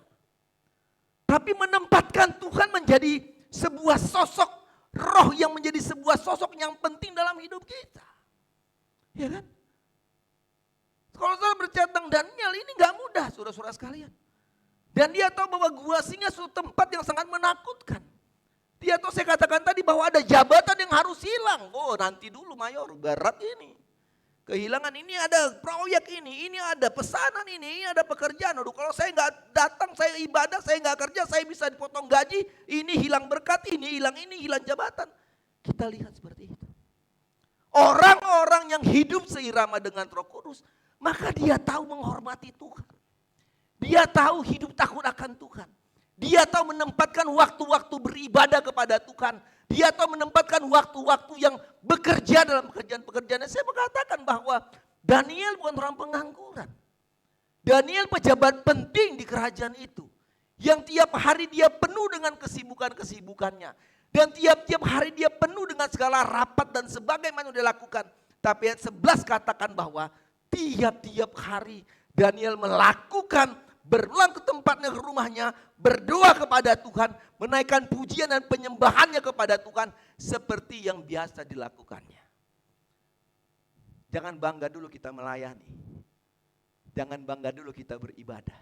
Tapi menempatkan Tuhan menjadi sebuah sosok roh yang menjadi sebuah sosok yang penting dalam hidup kita. Ya kan? Kalau saudara berbicara tentang Daniel, ini enggak mudah saudara-saudara sekalian. Dan dia tahu bahwa gua singa suatu tempat yang sangat menakutkan. Dia tahu, saya katakan tadi bahwa ada jabatan yang harus hilang. Oh nanti dulu mayor, berat ini. Kehilangan ini, ada proyek ini ada pesanan ini ada pekerjaan. Aduh, kalau saya nggak datang, saya ibadah, saya nggak kerja, saya bisa dipotong gaji. Ini hilang berkat, ini hilang jabatan. Kita lihat seperti itu. Orang-orang yang hidup seirama dengan Roh Kudus, maka dia tahu menghormati Tuhan. Dia tahu hidup takut akan Tuhan. Dia tahu menempatkan waktu-waktu beribadah kepada Tuhan. Dia tahu menempatkan waktu-waktu yang bekerja dalam pekerjaan-pekerjaannya. Saya mengatakan bahwa Daniel bukan orang pengangguran. Daniel pejabat penting di kerajaan itu. Yang tiap hari dia penuh dengan kesibukan-kesibukannya. Dan tiap-tiap hari dia penuh dengan segala rapat dan sebagaimana dia lakukan. Tapi ayat 11 katakan bahwa tiap-tiap hari Daniel melakukan, berulang ke tempatnya, ke rumahnya, berdoa kepada Tuhan, menaikkan pujian dan penyembahannya kepada Tuhan seperti yang biasa dilakukannya. Jangan bangga dulu kita melayani. Jangan bangga dulu kita beribadah.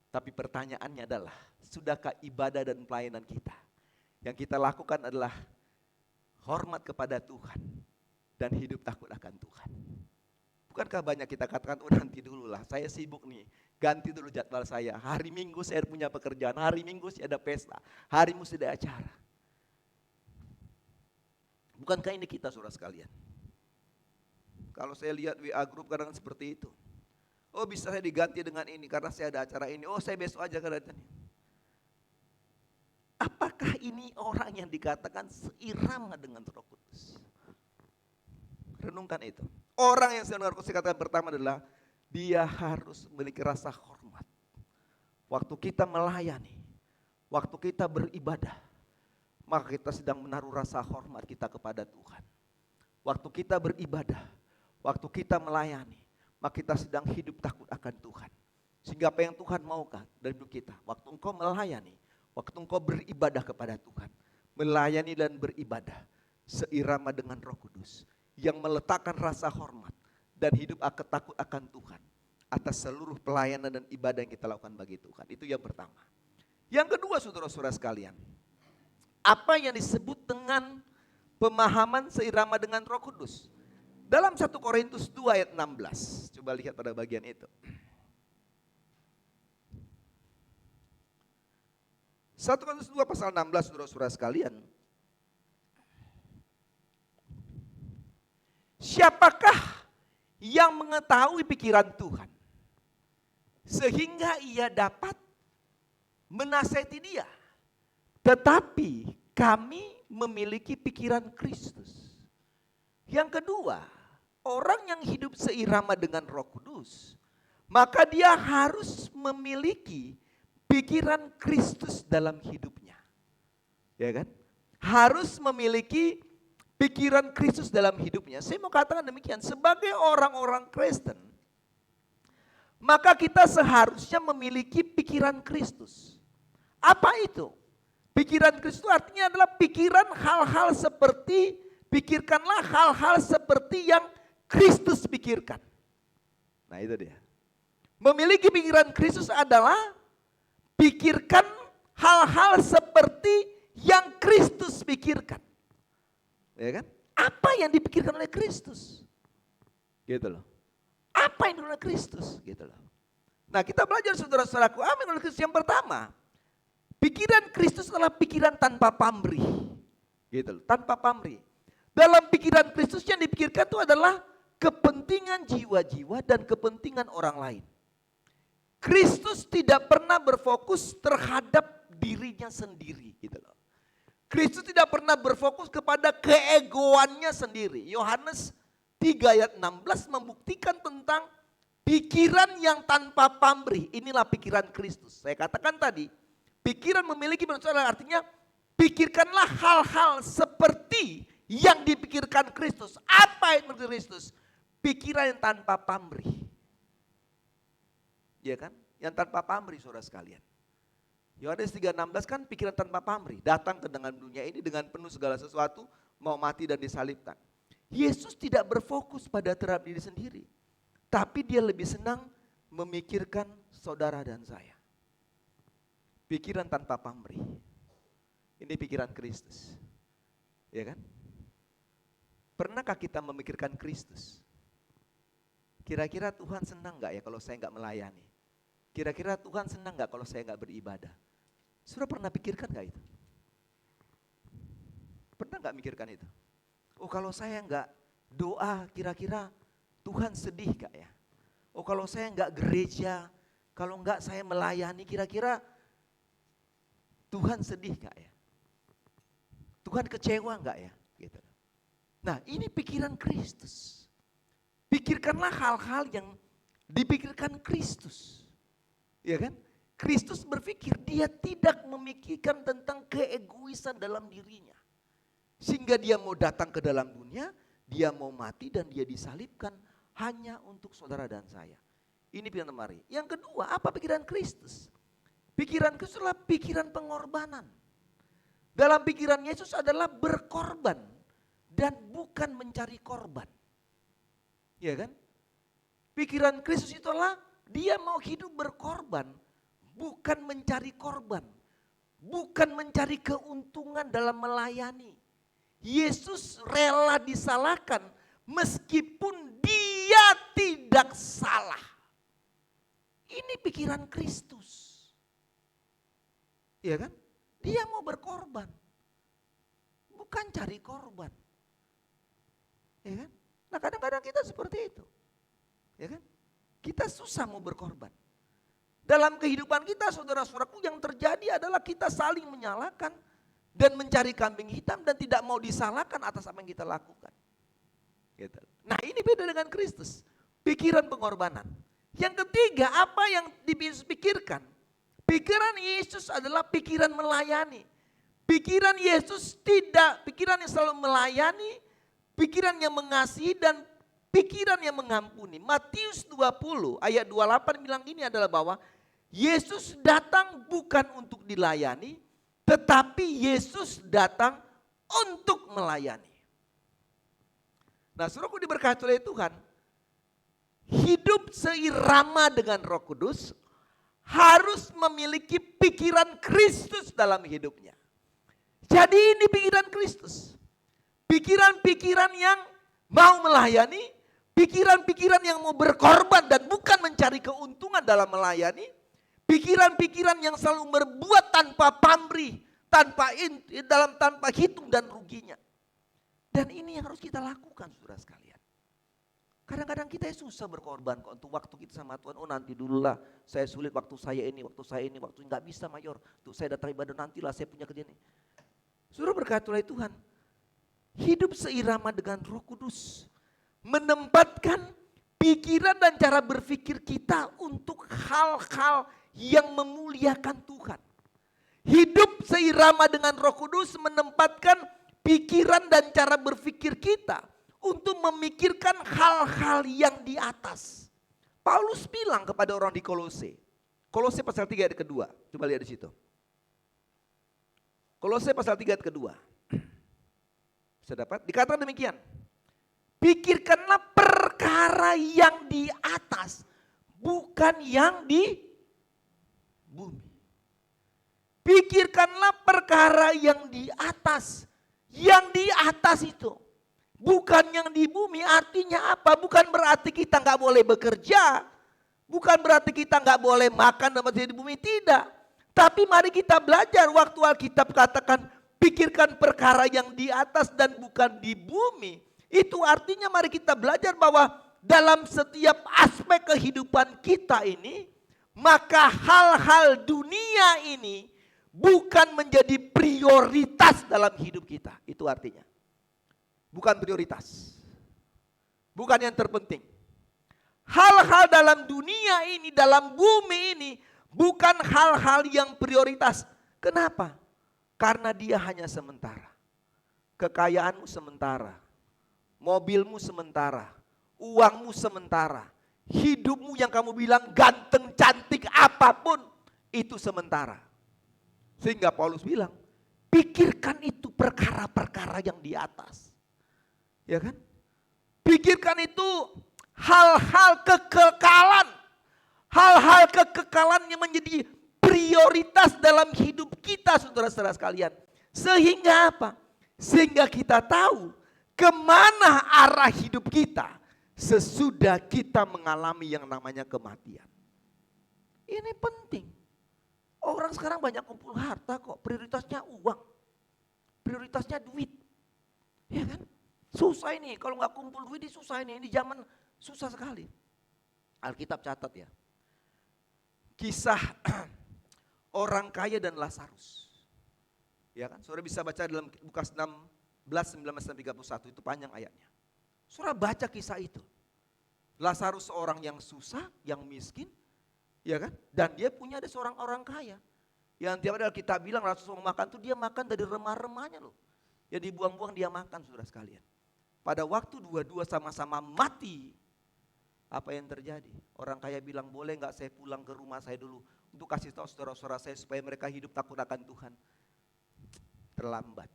Tapi pertanyaannya adalah, sudahkah ibadah dan pelayanan kita yang kita lakukan adalah hormat kepada Tuhan dan hidup takut akan Tuhan? Bukankah banyak kita katakan, oh nanti dulu lah, saya sibuk nih, ganti dulu jadwal saya. Hari Minggu saya punya pekerjaan, hari Minggu saya ada pesta, hari Minggu saya ada acara. Bukankah ini kita, saudara sekalian? Kalau saya lihat WA Group kadang seperti itu. Oh bisa saya diganti dengan ini karena saya ada acara ini. Oh saya besok aja ke ini. Apakah ini orang yang dikatakan seirama dengan Roh Kudus? Renungkan itu. Orang yang saya katakan pertama adalah dia harus memiliki rasa hormat. Waktu kita melayani, waktu kita beribadah, maka kita sedang menaruh rasa hormat kita kepada Tuhan. Waktu kita beribadah, waktu kita melayani, maka kita sedang hidup takut akan Tuhan. Sehingga apa yang Tuhan maukan dari hidup kita, waktu engkau melayani, waktu engkau beribadah kepada Tuhan, melayani dan beribadah seirama dengan Roh Kudus yang meletakkan rasa hormat dan hidup takut akan Tuhan atas seluruh pelayanan dan ibadah yang kita lakukan bagi Tuhan. Itu yang pertama. Yang kedua, saudara-saudara sekalian, apa yang disebut dengan pemahaman seirama dengan Roh Kudus? Dalam 1 Korintus 2 ayat 16, coba lihat pada bagian itu. 1 Korintus 2 pasal 16, saudara-saudara sekalian. Siapakah yang mengetahui pikiran Tuhan sehingga ia dapat menasihati dia? Tetapi kami memiliki pikiran Kristus. Yang kedua, orang yang hidup seirama dengan Roh Kudus, maka dia harus memiliki pikiran Kristus dalam hidupnya. Ya kan? Harus memiliki pikiran Kristus dalam hidupnya. Saya mau katakan demikian, sebagai orang-orang Kristen, maka kita seharusnya memiliki pikiran Kristus. Apa itu? Pikiran Kristus itu artinya adalah pikiran hal-hal seperti, pikirkanlah hal-hal seperti yang Kristus pikirkan. Nah itu dia. Memiliki pikiran Kristus adalah pikirkan hal-hal seperti yang Kristus pikirkan. Ya kan? Apa yang dipikirkan oleh Kristus? Gitu loh. Apa yang dipikirkan oleh Kristus? Gitu loh. Nah kita belajar saudara-saudaraku, apa yang oleh Kristus? Yang pertama, pikiran Kristus adalah pikiran tanpa pamrih. Gitu loh, tanpa pamrih. Dalam pikiran Kristus yang dipikirkan itu adalah kepentingan jiwa-jiwa dan kepentingan orang lain. Kristus tidak pernah berfokus terhadap dirinya sendiri, gitu loh. Kristus tidak pernah berfokus kepada keegoannya sendiri. Yohanes 3 ayat 16 membuktikan tentang pikiran yang tanpa pamrih. Inilah pikiran Kristus. Saya katakan tadi, pikiran memiliki maksudnya artinya pikirkanlah hal-hal seperti yang dipikirkan Kristus. Apa yang menurut Kristus? Pikiran yang tanpa pamrih. Ya kan? Yang tanpa pamrih, saudara sekalian. Yohanes 3:16 kan pikiran tanpa pamrih. Datang ke dengan dunia ini dengan penuh segala sesuatu, mau mati dan disalibkan. Yesus tidak berfokus pada terhadap diri sendiri. Tapi dia lebih senang memikirkan saudara dan saya. Pikiran tanpa pamrih. Ini pikiran Kristus. Ya kan? Pernahkah kita memikirkan Kristus? Kira-kira Tuhan senang gak ya kalau saya gak melayani? Kira-kira Tuhan senang gak kalau saya gak beribadah? Sudah pernah pikirkan gak itu? Pernah gak mikirkan itu? Oh kalau saya gak doa, kira-kira Tuhan sedih gak ya? Oh kalau saya gak gereja, kalau gak saya melayani, kira-kira Tuhan sedih gak ya? Tuhan kecewa enggak ya? Gitu. Nah, ini pikiran Kristus. Pikirkanlah hal-hal yang dipikirkan Kristus. Ya kan? Kristus berpikir, dia tidak memikirkan tentang keegoisan dalam dirinya. Sehingga dia mau datang ke dalam dunia, dia mau mati dan dia disalibkan hanya untuk saudara dan saya. Ini pikiran Mari. Yang kedua, apa pikiran Kristus? Pikiran Kristus adalah pikiran pengorbanan. Dalam pikiran Yesus adalah berkorban dan bukan mencari korban. Ya kan? Pikiran Kristus itu adalah dia mau hidup berkorban, bukan mencari korban. Bukan mencari keuntungan dalam melayani. Yesus rela disalahkan meskipun dia tidak salah. Ini pikiran Kristus. Ya kan? Dia mau berkorban. Bukan cari korban. Ya kan? Nah, kadang-kadang kita seperti itu. Ya kan? Kita susah mau berkorban. Dalam kehidupan kita, saudara-saudaraku, yang terjadi adalah kita saling menyalahkan dan mencari kambing hitam dan tidak mau disalahkan atas apa yang kita lakukan. Gitu. Nah, ini beda dengan Kristus. Pikiran pengorbanan. Yang ketiga, apa yang dipikirkan? Pikiran Yesus adalah pikiran melayani. Pikiran Yesus tidak, pikiran yang selalu melayani, pikiran yang mengasihi dan pikiran yang mengampuni. Matius 20 ayat 28 bilang ini adalah bahwa Yesus datang bukan untuk dilayani, tetapi Yesus datang untuk melayani. Nah, saudaraku diberkati oleh Tuhan, hidup seirama dengan Roh Kudus harus memiliki pikiran Kristus dalam hidupnya. Jadi ini pikiran Kristus. Pikiran-pikiran yang mau melayani, pikiran-pikiran yang mau berkorban dan bukan mencari keuntungan dalam melayani, pikiran-pikiran yang selalu berbuat tanpa pamrih, tanpa hitung dan ruginya. Dan ini yang harus kita lakukan, saudara sekalian. Kadang-kadang kita susah berkorban kok untuk waktu kita sama Tuhan. Oh, nanti dululah, saya sulit waktu saya ini, waktu nggak bisa mayor. Tuh saya datang ibadah nantilah, saya punya kerjaan ini. Saudara berkati oleh Tuhan, hidup seirama dengan Roh Kudus, menempatkan pikiran dan cara berpikir kita untuk hal-hal yang memuliakan Tuhan. Hidup seirama dengan Roh Kudus menempatkan pikiran dan cara berpikir kita untuk memikirkan hal-hal yang di atas. Paulus bilang kepada orang di Kolose. Kolose pasal 3 ayat kedua. Coba lihat di situ. Kolose pasal 3 ayat kedua. Bisa dapat? Dikatakan demikian. Pikirkanlah perkara yang di atas, bukan yang di bumi. Pikirkanlah perkara yang di atas. Yang di atas itu. Bukan yang di bumi, artinya apa? Bukan berarti kita nggak boleh bekerja. Bukan berarti kita nggak boleh makan dan masih di bumi, tidak. Tapi mari kita belajar waktu Alkitab katakan pikirkan perkara yang di atas dan bukan di bumi. Itu artinya mari kita belajar bahwa dalam setiap aspek kehidupan kita ini, maka hal-hal dunia ini bukan menjadi prioritas dalam hidup kita. Itu artinya. Bukan prioritas. Bukan yang terpenting. Hal-hal dalam dunia ini, dalam bumi ini, bukan hal-hal yang prioritas. Kenapa? Karena dia hanya sementara. Kekayaanmu sementara. Mobilmu sementara. Uangmu sementara. Hidupmu yang kamu bilang ganteng, cantik, apapun, itu sementara. Sehingga Paulus bilang, pikirkan itu perkara-perkara yang di atas. Ya kan? Pikirkan itu hal-hal kekekalan. Hal-hal kekekalan yang menjadi prioritas dalam hidup kita, saudara-saudara sekalian. Sehingga apa? Sehingga kita tahu kemana arah hidup kita sesudah kita mengalami yang namanya kematian. Ini penting. Orang sekarang banyak kumpul harta kok, prioritasnya uang. Prioritasnya duit. Ya kan? Susah ini, kalau nggak kumpul duit ini susah ini zaman susah sekali. Alkitab catat ya. Kisah orang kaya dan Lazarus. Ya kan? Saudara bisa baca dalam Lukas 16, 19 dan 31, itu panjang ayatnya. Saudara baca kisah itu. Lazarus seorang yang susah, yang miskin, ya kan? Dan dia punya ada seorang orang kaya. Yang tiap hari kita bilang Lazarus mau makan tuh dia makan dari remah-remahnya loh. Ya dibuang-buang dia makan, saudara sekalian. Pada waktu dua-dua sama-sama mati, apa yang terjadi? Orang kaya bilang, boleh nggak saya pulang ke rumah saya dulu untuk kasih tahu saudara-saudara saya supaya mereka hidup takut akan Tuhan. Terlambat.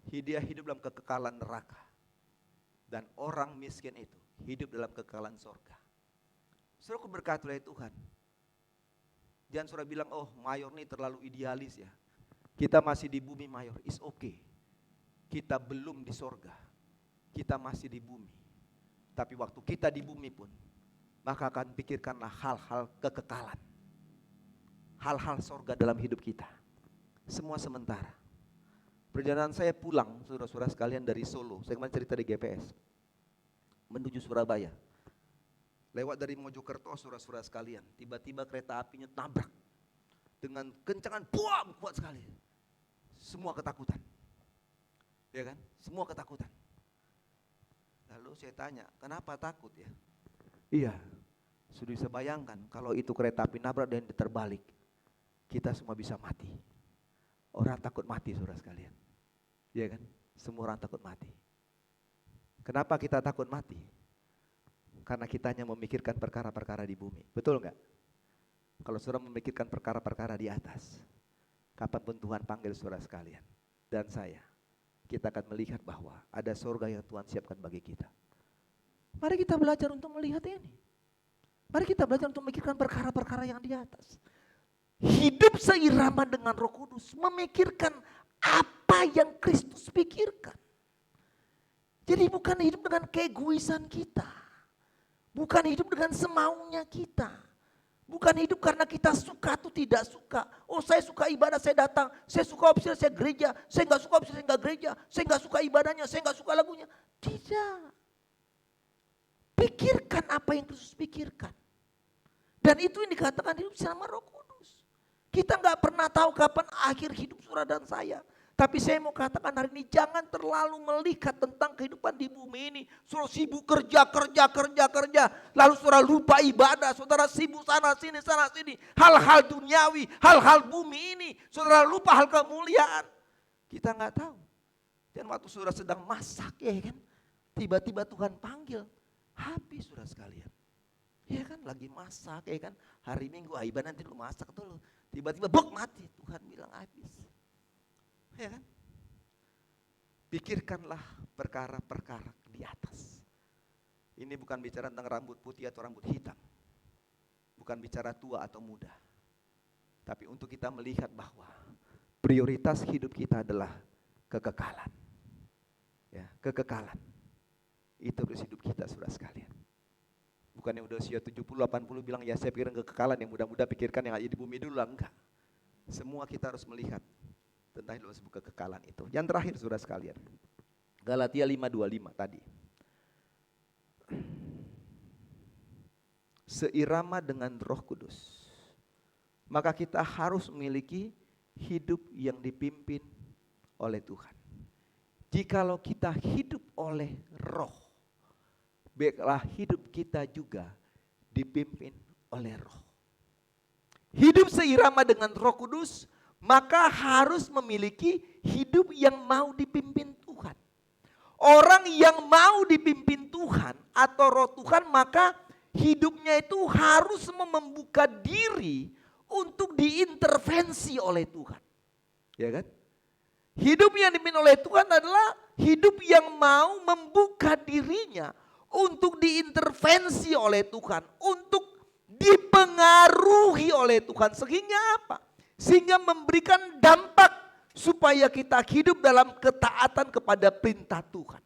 Dia hidup dalam kekekalan neraka. Dan orang miskin itu hidup dalam kekekalan sorga. Saudara, aku berkati oleh Tuhan. Jangan saudara bilang, oh mayor nih terlalu idealis ya. Kita masih di bumi mayor, is okay. Kita belum di sorga, kita masih di bumi. Tapi waktu kita di bumi pun, maka akan pikirkanlah hal-hal kekekalan. Hal-hal sorga dalam hidup kita. Semua sementara. Perjalanan saya pulang, saudara-saudara sekalian, dari Solo. Saya kemarin cerita di GPS. Menuju Surabaya. Lewat dari Mojokerto, saudara-saudara sekalian. Tiba-tiba kereta apinya nabrak. Dengan kencangan, buang, kuat sekali. Semua ketakutan. Ya kan? Semua ketakutan. Lalu saya tanya, kenapa takut ya? Iya, sudah bisa bayangkan kalau itu kereta api nabrak dan terbalik. Kita semua bisa mati. Orang takut mati, saudara sekalian. Iya kan? Semua orang takut mati. Kenapa kita takut mati? Karena kita hanya memikirkan perkara-perkara di bumi. Betul enggak? Kalau saudara memikirkan perkara-perkara di atas, kapanpun Tuhan panggil saudara sekalian dan saya, kita akan melihat bahwa ada surga yang Tuhan siapkan bagi kita. Mari kita belajar untuk melihat ini. Mari kita belajar untuk memikirkan perkara-perkara yang di atas. Hidup seirama dengan Roh Kudus, memikirkan apa yang Kristus pikirkan. Jadi bukan hidup dengan keegoisan kita. Bukan hidup dengan semaunya kita. Bukan hidup karena kita suka atau tidak suka. Oh saya suka ibadah, saya datang. Saya suka opsi, saya gereja. Saya enggak suka opsi, saya enggak gereja. Saya enggak suka ibadahnya, saya enggak suka lagunya. Tidak. Pikirkan apa yang Kristus pikirkan. Dan itu yang dikatakan hidup sama Roh Kudus. Kita enggak pernah tahu kapan akhir hidup saudara dan saya. Tapi saya mau katakan hari ini jangan terlalu melihat tentang kehidupan di bumi ini. Saudara sibuk kerja. Lalu saudara lupa ibadah. Saudara sibuk sana sini. Hal-hal duniawi, hal-hal bumi ini. Saudara lupa hal kemuliaan. Kita nggak tahu. Dan waktu saudara sedang masak ya kan. Tiba-tiba Tuhan panggil. Habis saudara sekalian. Ya kan lagi masak ya kan. Hari Minggu ibadah nanti lu masak dulu. Tiba-tiba bok mati. Tuhan bilang habis. Ya kan? Pikirkanlah perkara-perkara di atas. Ini bukan bicara tentang rambut putih atau rambut hitam. Bukan bicara tua atau muda. Tapi untuk kita melihat bahwa prioritas hidup kita adalah kekekalan. Ya, kekekalan. Itu prioritas hidup kita saudara sekalian. Bukan yang udah usia 70, 80 bilang ya saya pikirkan kekekalan, yang muda-muda pikirkan yang ada di bumi dulu lah, enggak. Semua kita harus melihat tentang hidup sebuah kekekalan itu. Yang terakhir saudara sekalian, Galatia 5:25 tadi. Seirama dengan Roh Kudus, maka kita harus memiliki hidup yang dipimpin oleh Tuhan. Jikalau kita hidup oleh Roh, baiklah hidup kita juga dipimpin oleh Roh. Hidup seirama dengan Roh Kudus, maka harus memiliki hidup yang mau dipimpin Tuhan. Orang yang mau dipimpin Tuhan atau Roh Tuhan, maka hidupnya itu harus membuka diri untuk diintervensi oleh Tuhan. Ya kan? Hidup yang dipimpin oleh Tuhan adalah hidup yang mau membuka dirinya untuk diintervensi oleh Tuhan, untuk dipengaruhi oleh Tuhan. Sehingga apa? Sehingga memberikan dampak supaya kita hidup dalam ketaatan kepada perintah Tuhan.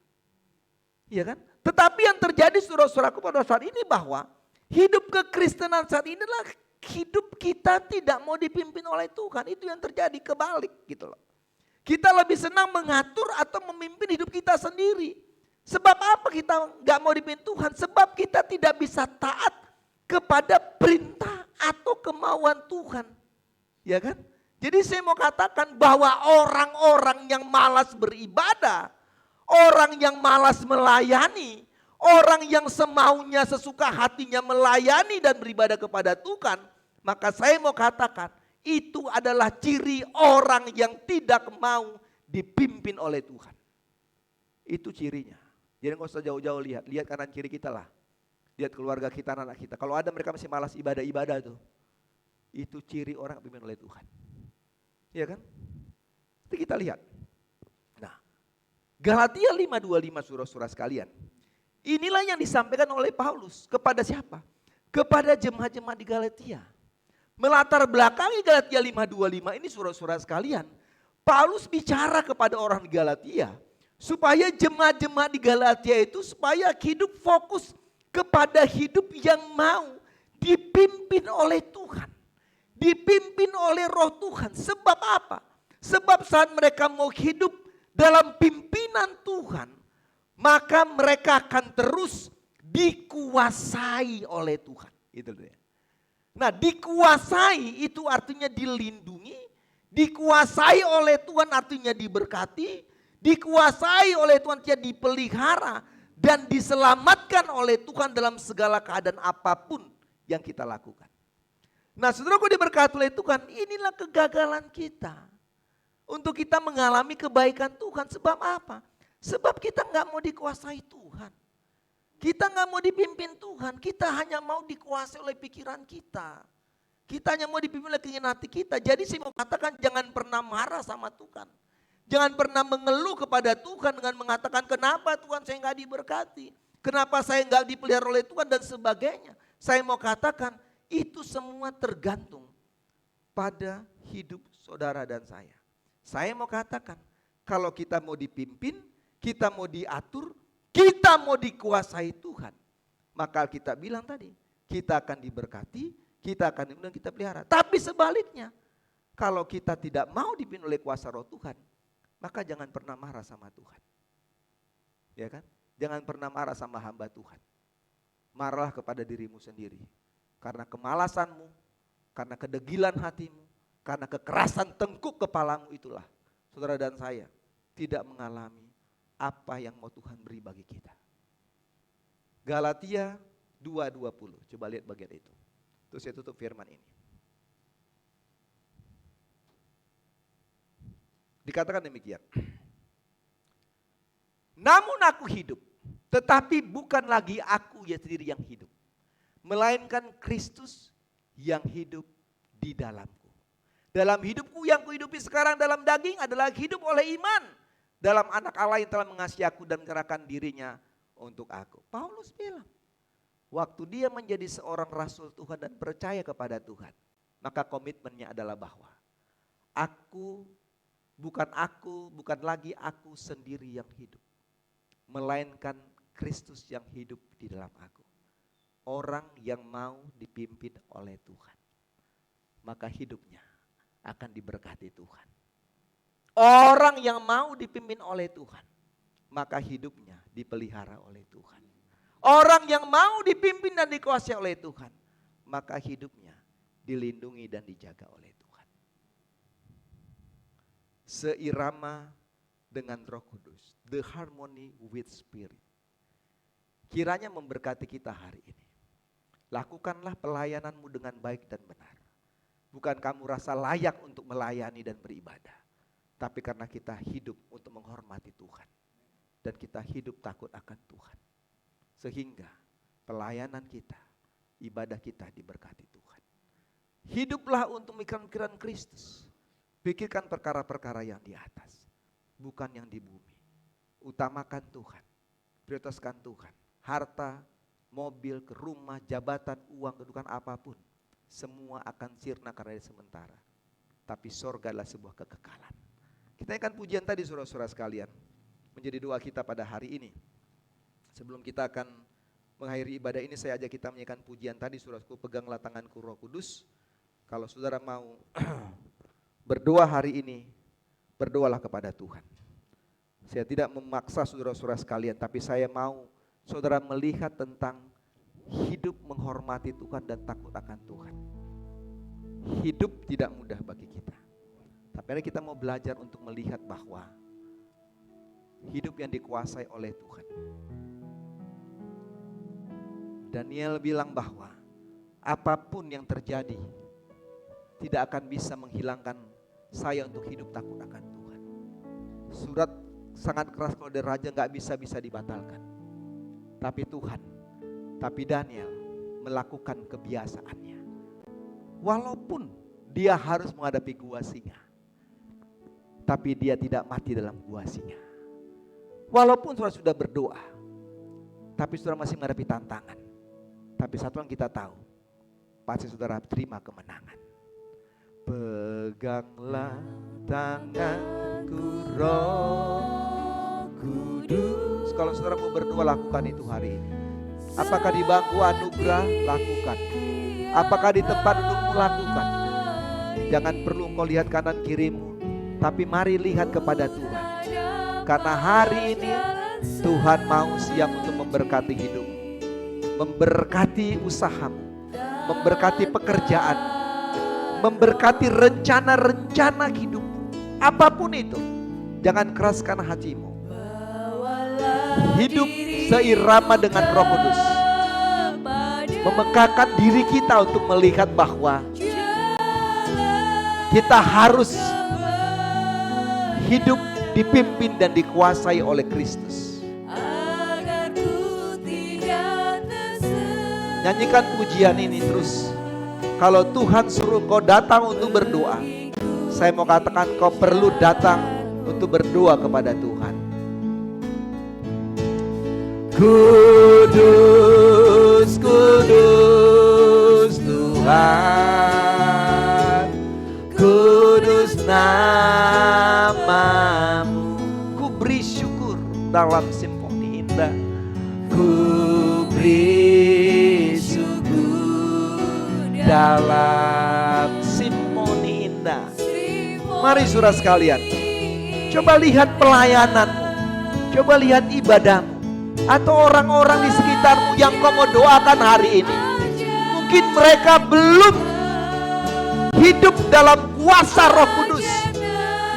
Iya kan? Tetapi yang terjadi saudara-saudaraku pada saat ini bahwa hidup kekristenan saat ini adalah hidup kita tidak mau dipimpin oleh Tuhan. Itu yang terjadi, kebalik gitu loh. Kita lebih senang mengatur atau memimpin hidup kita sendiri. Sebab apa kita gak mau dipimpin Tuhan? Sebab kita tidak bisa taat kepada perintah atau kemauan Tuhan. Ya kan? Jadi saya mau katakan bahwa orang-orang yang malas beribadah, orang yang malas melayani, orang yang semaunya sesuka hatinya melayani dan beribadah kepada Tuhan, maka saya mau katakan itu adalah ciri orang yang tidak mau dipimpin oleh Tuhan. Itu cirinya. Jadi nggak usah jauh-jauh lihat kanan kiri kita lah. Lihat keluarga kita, anak kita. Kalau ada mereka masih malas ibadah tuh, itu ciri orang yang dipimpin oleh Tuhan. Iya kan? Itu kita lihat. Nah, Galatia 5:25 saudara-saudara sekalian. Inilah yang disampaikan oleh Paulus kepada siapa? Kepada jemaat-jemaat di Galatia. Melatar belakangi Galatia 5:25 ini saudara-saudara sekalian. Paulus bicara kepada orang di Galatia supaya jemaat-jemaat di Galatia itu supaya hidup fokus kepada hidup yang mau dipimpin oleh Tuhan. Dipimpin oleh Roh Tuhan. Sebab apa? Sebab saat mereka mau hidup dalam pimpinan Tuhan, maka mereka akan terus dikuasai oleh Tuhan. Itu dia. Nah, dikuasai itu artinya dilindungi, dikuasai oleh Tuhan artinya diberkati, dikuasai oleh Tuhan artinya dipelihara dan diselamatkan oleh Tuhan dalam segala keadaan apapun yang kita lakukan. Nah, saudaraku diberkati oleh Tuhan, inilah kegagalan kita. Untuk kita mengalami kebaikan Tuhan. Sebab apa? Sebab kita nggak mau dikuasai Tuhan. Kita nggak mau dipimpin Tuhan. Kita hanya mau dikuasai oleh pikiran kita. Kita hanya mau dipimpin oleh keinginan hati kita. Jadi saya mau katakan jangan pernah marah sama Tuhan. Jangan pernah mengeluh kepada Tuhan dengan mengatakan kenapa Tuhan saya nggak diberkati. Kenapa saya nggak dipelihara oleh Tuhan dan sebagainya. Saya mau katakan itu semua tergantung pada hidup saudara dan saya. Saya mau katakan, kalau kita mau dipimpin, kita mau diatur, kita mau dikuasai Tuhan. Maka kita bilang tadi, kita akan diberkati, kita akan diundang, kita pelihara. Tapi sebaliknya, kalau kita tidak mau dipimpin oleh kuasa Roh Tuhan, maka jangan pernah marah sama Tuhan. Ya kan? Jangan pernah marah sama hamba Tuhan. Marahlah kepada dirimu sendiri. Karena kemalasanmu, karena kedegilan hatimu, karena kekerasan tengkuk kepalamu itulah saudara dan saya tidak mengalami apa yang mau Tuhan beri bagi kita. Galatia 2:20, coba lihat bagian itu. Terus saya tutup firman ini. Dikatakan demikian. Namun aku hidup, tetapi bukan lagi aku ya sendiri yang hidup. Melainkan Kristus yang hidup di dalamku. Dalam hidupku yang kuhidupi sekarang dalam daging adalah hidup oleh iman. Dalam anak Allah yang telah mengasihi aku dan menyerahkan dirinya untuk aku. Paulus bilang, waktu dia menjadi seorang rasul Tuhan dan percaya kepada Tuhan. Maka komitmennya adalah bahwa bukan lagi aku sendiri yang hidup. Melainkan Kristus yang hidup di dalam aku. Orang yang mau dipimpin oleh Tuhan, maka hidupnya akan diberkati Tuhan. Orang yang mau dipimpin oleh Tuhan, maka hidupnya dipelihara oleh Tuhan. Orang yang mau dipimpin dan dikuasai oleh Tuhan, maka hidupnya dilindungi dan dijaga oleh Tuhan. Seirama dengan Roh Kudus, the harmony with Spirit. Kiranya memberkati kita hari ini. Lakukanlah pelayananmu dengan baik dan benar. Bukan kamu rasa layak untuk melayani dan beribadah. Tapi karena kita hidup untuk menghormati Tuhan. Dan kita hidup takut akan Tuhan. Sehingga pelayanan kita, ibadah kita diberkati Tuhan. Hiduplah untuk pikiran Kristus. Pikirkan perkara-perkara yang di atas. Bukan yang di bumi. Utamakan Tuhan. Prioritaskan Tuhan. Harta, mobil, ke rumah, jabatan, uang, kedudukan apapun. Semua akan sirna karena sementara. Tapi sorga adalah sebuah kekekalan. Kita akan pujian tadi saudara-saudara sekalian. Menjadi doa kita pada hari ini. Sebelum kita akan mengakhiri ibadah ini, saya ajak kita menyanyikan pujian tadi. Saudaraku, peganglah tanganku Roh Kudus. Kalau saudara mau berdoa hari ini, berdoalah kepada Tuhan. Saya tidak memaksa saudara-saudara sekalian, tapi saya mau saudara melihat tentang hidup menghormati Tuhan dan takut akan Tuhan. Hidup tidak mudah bagi kita. Tapi hari kita mau belajar untuk melihat bahwa hidup yang dikuasai oleh Tuhan. Daniel bilang bahwa apapun yang terjadi tidak akan bisa menghilangkan saya untuk hidup takut akan Tuhan. Surat sangat keras kalau dari raja gak bisa dibatalkan. Tapi Tuhan, tapi Daniel melakukan kebiasaannya. Walaupun dia harus menghadapi gua singa, tapi dia tidak mati dalam gua singa. Walaupun saudara sudah berdoa, tapi saudara masih menghadapi tantangan. Tapi satu yang kita tahu, pasti saudara terima kemenangan. Peganglah tanganku Roh Kudus. Kalau saudara mau berdoa, lakukan itu hari ini. Apakah di bangku anugerah, lakukan. Apakah di tempat dudukmu, lakukan. Jangan perlu engkau lihat kanan kirimu, tapi mari lihat kepada Tuhan. Karena hari ini Tuhan mau siap untuk memberkati hidupmu, memberkati usahamu, memberkati pekerjaan, memberkati rencana-rencana hidupmu. Apapun itu, jangan keraskan hatimu. Hidup seirama dengan Roh Kudus, memekakkan diri kita untuk melihat bahwa kita harus hidup dipimpin dan dikuasai oleh Kristus. Nyanyikan pujian ini terus. Kalau Tuhan suruh kau datang untuk berdoa, saya mau katakan kau perlu datang untuk berdoa kepada Tuhan. Kudus, kudus Tuhan, kudus namamu. Ku beri syukur dalam simfoni indah. Ku beri syukur dalam simfoni indah. Mari saudara sekalian, coba lihat pelayananmu, coba lihat ibadahmu, atau orang-orang di sekitarmu yang kau mau doakan hari ini. Mungkin mereka belum hidup dalam kuasa Roh Kudus.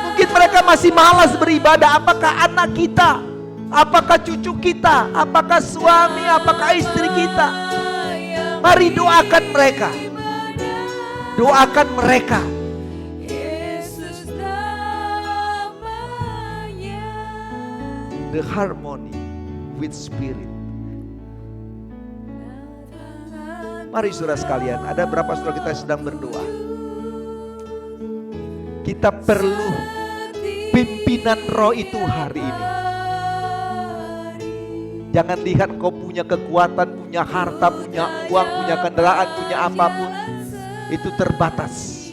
Mungkin mereka masih malas beribadah. Apakah anak kita, apakah cucu kita, apakah suami, apakah istri kita? Mari doakan mereka. Doakan mereka. The harmony with spirit. Mari saudara sekalian, ada berapa saudara kita sedang berdoa? Kita perlu pimpinan Roh itu hari ini. Jangan lihat kau punya kekuatan, punya harta, punya uang, punya kendaraan, punya apapun. Itu terbatas.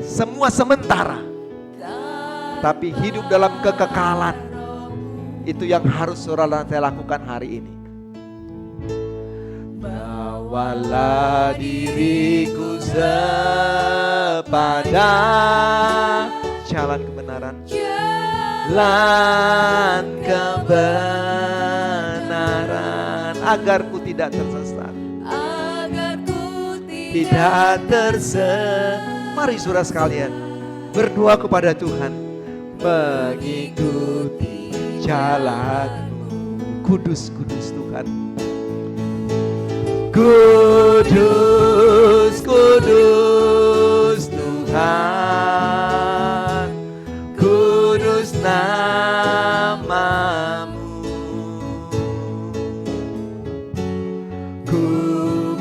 Semua sementara. Tapi hidup dalam kekekalan, itu yang harus saudara saya lakukan hari ini. Bawalah diriku sepada jalan kebenaran, jalan kebenaran, agar ku tidak tersesat, tidak tersesat. Mari saudara sekalian berdoa kepada Tuhan, mengikuti jalanmu. Kudus, kudus Tuhan. Kudus, kudus Tuhan, kudus namamu. Ku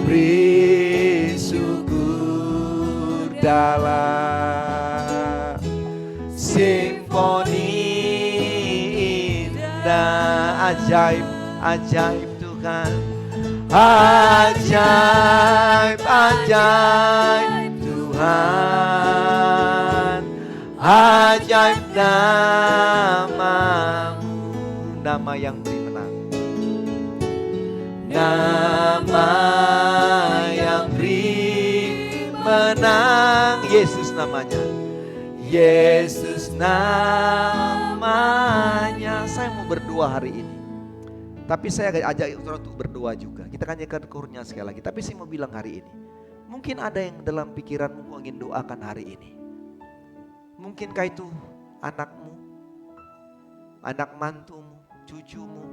beri syukur dalam simfoni indah. Ajaib, ajaib Tuhan. Ajaib, ajaib Tuhan, ajaib namamu. Nama yang beri menang, nama yang beri menang. Yesus namanya, Yesus namanya. Saya mau berdoa hari ini, tapi saya ajak saudara untuk berdoa juga. Kita akan nyanyikan kurnya sekali lagi. Tapi saya mau bilang hari ini, mungkin ada yang dalam pikiranmu ingin doakan hari ini. Mungkinkah itu anakmu, anak mantumu, cucumu,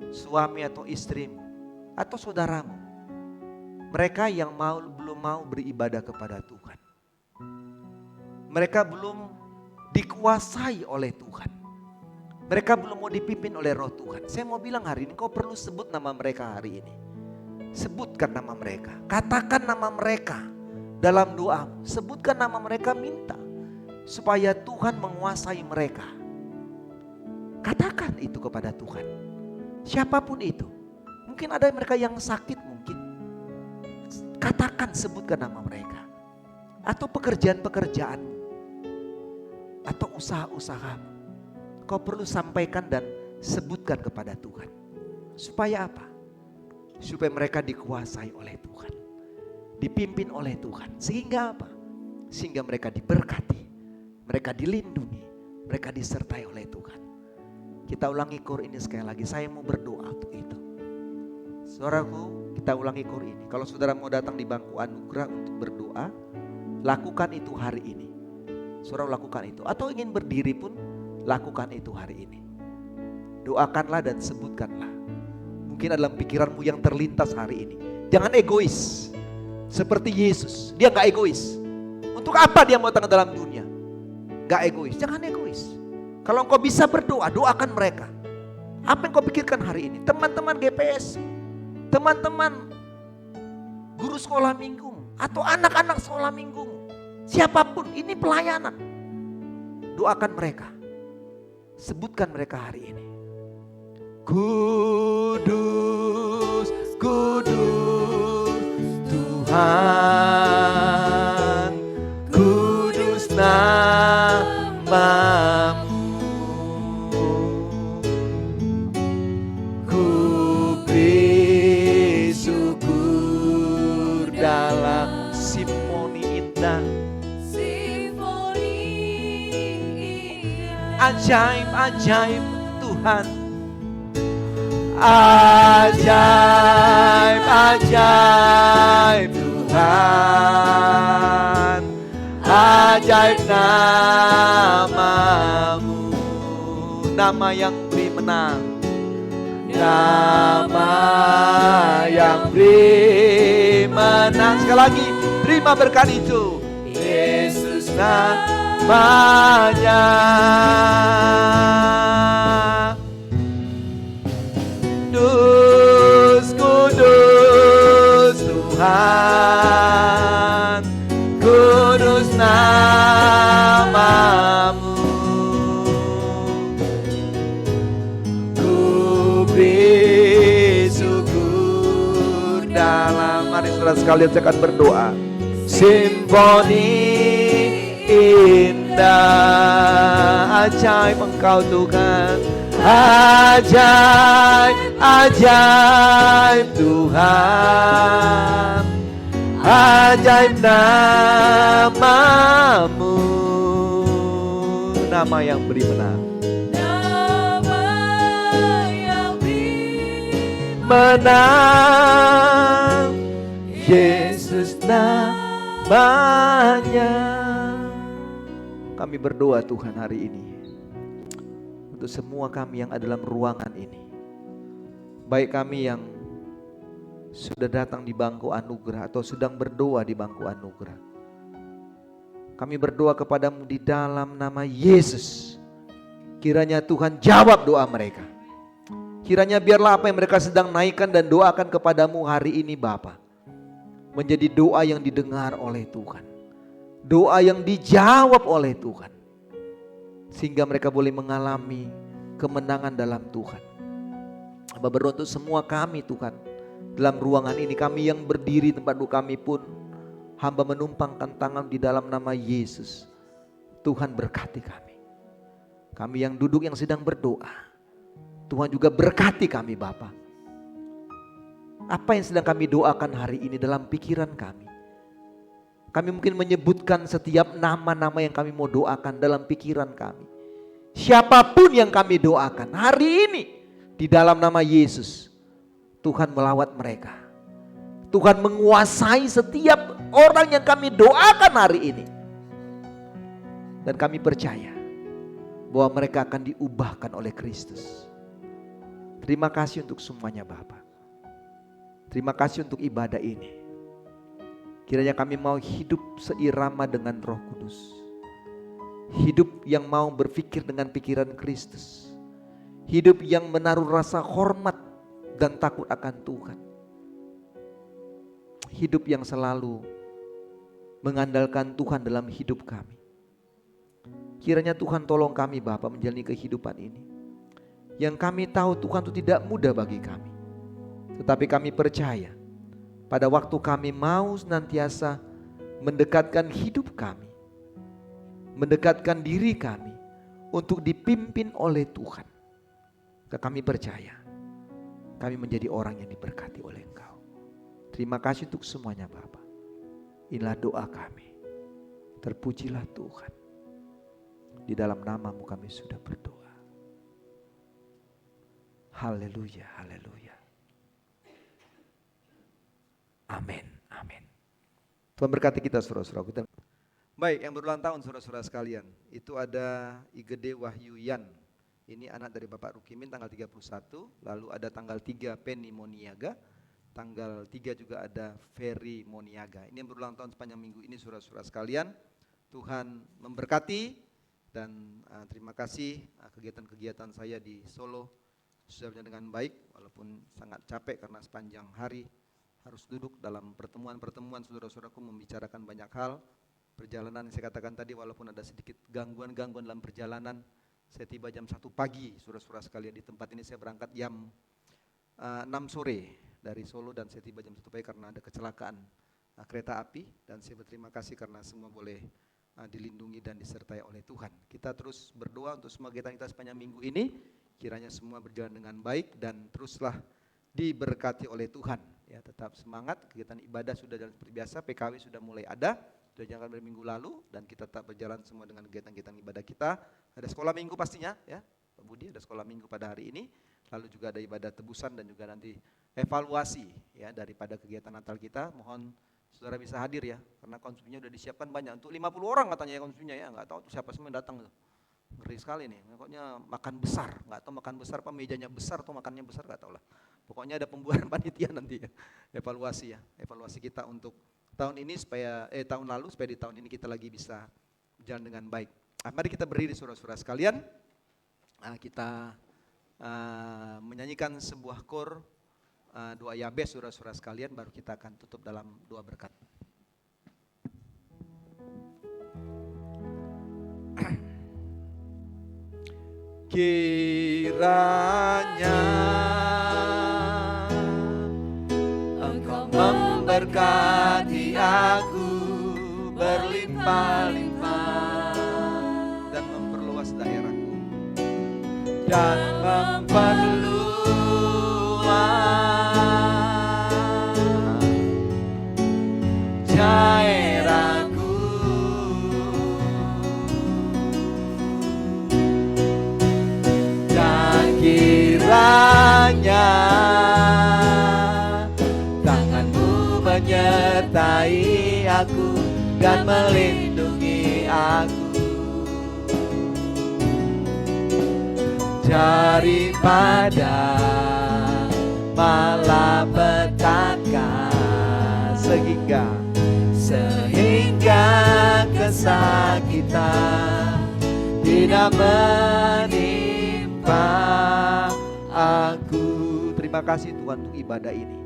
suami atau istrimu, atau saudaramu. Mereka yang belum mau beribadah kepada Tuhan. Mereka belum dikuasai oleh Tuhan. Mereka belum mau dipimpin oleh Roh Tuhan. Saya mau bilang hari ini, kau perlu sebut nama mereka hari ini. Sebutkan nama mereka, katakan nama mereka dalam doamu. Sebutkan nama mereka, minta supaya Tuhan menguasai mereka. Katakan itu kepada Tuhan. Siapapun itu. Mungkin ada mereka yang sakit mungkin. Katakan, sebutkan nama mereka. Atau pekerjaan-pekerjaanmu. Atau usaha-usahamu. Kau perlu sampaikan dan sebutkan kepada Tuhan. Supaya apa? Supaya mereka dikuasai oleh Tuhan. Dipimpin oleh Tuhan. Sehingga apa? Sehingga mereka diberkati. Mereka dilindungi, mereka disertai oleh Tuhan. Kita ulangi kor ini sekali lagi. Saya mau berdoa untuk itu. Saudaraku, kita ulangi kor ini. Kalau saudara mau datang di bangku anugerah untuk berdoa, lakukan itu hari ini. Saudara lakukan itu. Atau ingin berdiri pun, lakukan itu hari ini. Doakanlah dan sebutkanlah. Mungkin dalam pikiranmu yang terlintas hari ini. Jangan egois. Seperti Yesus, dia gak egois. Untuk apa dia mau datang ke dalam dunia? Gak egois, jangan egois. Kalau engkau bisa berdoa, doakan mereka. Apa yang kau pikirkan hari ini? Teman-teman GPS, teman-teman guru sekolah minggu, atau anak-anak sekolah minggu, siapapun, ini pelayanan. Doakan mereka. Sebutkan mereka hari ini. Kudus, kudus Tuhan, kudus namamu. Ku beri syukur dalam simfoni indah. Ajaib-ajaib Tuhan. Ajaib-ajaib Tuhan. Ajaib namamu. Nama yang beri menang. Nama yang beri menang. Sekali lagi, terima berkat itu. Yesus namanya. Kudus, kudus Tuhan, kudus namamu. Ku beri syukur dalam. Mari saudara sekalian, saya akan berdoa. Simfoni indah, ajaib Engkau Tuhan. Ajaib, ajaib Tuhan. Ajaib namamu. Nama yang beri menang. Nama yang beri menang. Yesus namanya. Kami berdoa Tuhan hari ini untuk semua kami yang ada dalam ruangan ini. Baik kami yang sudah datang di bangku anugerah atau sedang berdoa di bangku anugerah. Kami berdoa kepadamu di dalam nama Yesus. Kiranya Tuhan jawab doa mereka. Kiranya biarlah apa yang mereka sedang naikkan dan doakan kepadamu hari ini Bapa, menjadi doa yang didengar oleh Tuhan. Doa yang dijawab oleh Tuhan. Sehingga mereka boleh mengalami kemenangan dalam Tuhan. Hamba berdoa untuk semua kami Tuhan. Dalam ruangan ini kami yang berdiri tempat duduk kami pun. Hamba menumpangkan tangan di dalam nama Yesus. Tuhan berkati kami. Kami yang duduk yang sedang berdoa. Tuhan juga berkati kami Bapa. Apa yang sedang kami doakan hari ini dalam pikiran kami. Kami mungkin menyebutkan setiap nama-nama yang kami mau doakan dalam pikiran kami. Siapapun yang kami doakan hari ini di dalam nama Yesus, Tuhan melawat mereka. Tuhan menguasai setiap orang yang kami doakan hari ini. Dan kami percaya bahwa mereka akan diubahkan oleh Kristus. Terima kasih untuk semuanya Bapa. Terima kasih untuk ibadah ini. Kiranya kami mau hidup seirama dengan Roh Kudus. Hidup yang mau berpikir dengan pikiran Kristus. Hidup yang menaruh rasa hormat dan takut akan Tuhan. Hidup yang selalu mengandalkan Tuhan dalam hidup kami. Kiranya Tuhan tolong kami Bapa menjalani kehidupan ini. Yang kami tahu Tuhan itu tidak mudah bagi kami. Tetapi kami percaya pada waktu kami mau senantiasa mendekatkan hidup kami, mendekatkan diri kami untuk dipimpin oleh Tuhan. Kami percaya kami menjadi orang yang diberkati oleh Engkau. Terima kasih untuk semuanya Bapa. Inilah doa kami. Terpujilah Tuhan. Di dalam nama-Mu kami sudah berdoa. Haleluya, haleluya. Amin, amin. Tuhan berkati kita saudara-saudara. Baik, yang berulang tahun saudara-saudara sekalian. Itu ada Igede Wahyu Yan. Ini anak dari Bapak Rukimin tanggal 31. Lalu ada tanggal 3 Penny Moniaga. Tanggal 3 juga ada Ferry Moniaga. Ini yang berulang tahun sepanjang minggu ini saudara-saudara sekalian. Tuhan memberkati. Dan terima kasih kegiatan-kegiatan saya di Solo sudah berjalan dengan baik. Walaupun sangat capek karena sepanjang hari harus duduk dalam pertemuan-pertemuan saudara-saudaraku membicarakan banyak hal. Perjalanan yang saya katakan tadi walaupun ada sedikit gangguan-gangguan dalam perjalanan. Saya tiba jam 1 pagi saudara-saudara sekalian di tempat ini. Saya berangkat jam 6 sore dari Solo dan saya tiba jam 1 pagi karena ada kecelakaan kereta api. Dan saya berterima kasih karena semua boleh dilindungi dan disertai oleh Tuhan. Kita terus berdoa untuk semua kegiatan kita sepanjang minggu ini. Kiranya semua berjalan dengan baik dan teruslah diberkati oleh Tuhan. Ya, tetap semangat, kegiatan ibadah sudah jalan seperti biasa, PKW sudah mulai ada, sudah jalan dari minggu lalu dan kita tetap berjalan semua dengan kegiatan-kegiatan ibadah kita. Ada sekolah minggu pastinya ya, Pak Budi ada sekolah minggu pada hari ini. Lalu juga ada ibadah tebusan dan juga nanti evaluasi ya daripada kegiatan Natal kita. Mohon saudara bisa hadir ya, karena konsumsinya sudah disiapkan banyak. Untuk 50 orang katanya ya konsumsinya ya, nggak tahu siapa semua yang datang tuh. Ngeri sekali nih, pokoknya makan besar, nggak tahu makan besar apa mejanya besar atau makannya besar nggak tahu lah. Pokoknya ada pembuaran panitia nanti ya, evaluasi kita untuk tahun ini supaya tahun lalu supaya di tahun ini kita lagi bisa berjalan dengan baik. Mari kita berdiri saudara-saudara sekalian, kita menyanyikan sebuah kor doa Yabes saudara-saudara sekalian, baru kita akan tutup dalam doa berkat. Kiranya Engkau memberkati aku berlimpah-limpah dan memperluas daerahku dan memperluas daerahku dan kiranya tanganmu menyertai aku dan melindungi aku daripada malapetaka sehingga kesakitan tidak menimpa aku. Terima kasih Tuhan untuk ibadah ini.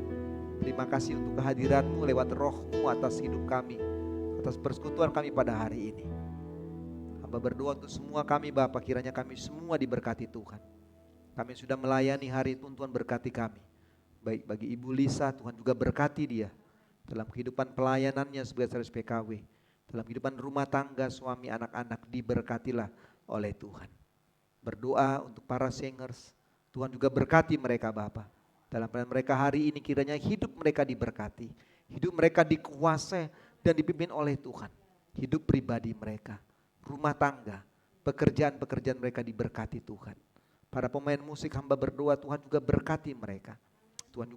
Terima kasih untuk kehadiran-Mu lewat Roh-Mu atas hidup kami, atas persekutuan kami pada hari ini. Hamba berdoa untuk semua kami Bapa, kiranya kami semua diberkati Tuhan. Kami sudah melayani hari itu, Tuhan berkati kami. Baik bagi Ibu Lisa, Tuhan juga berkati dia dalam kehidupan pelayanannya sebagai sekretaris PKW, dalam kehidupan rumah tangga, suami, anak-anak, diberkatilah oleh Tuhan. Berdoa untuk para singers, Tuhan juga berkati mereka Bapa. Dalam pelayanan mereka hari ini kiranya hidup mereka diberkati, hidup mereka dikuasai dan dipimpin oleh Tuhan. Hidup pribadi mereka, rumah tangga, pekerjaan-pekerjaan mereka diberkati Tuhan. Para pemain musik hamba berdoa Tuhan juga berkati mereka. Tuhan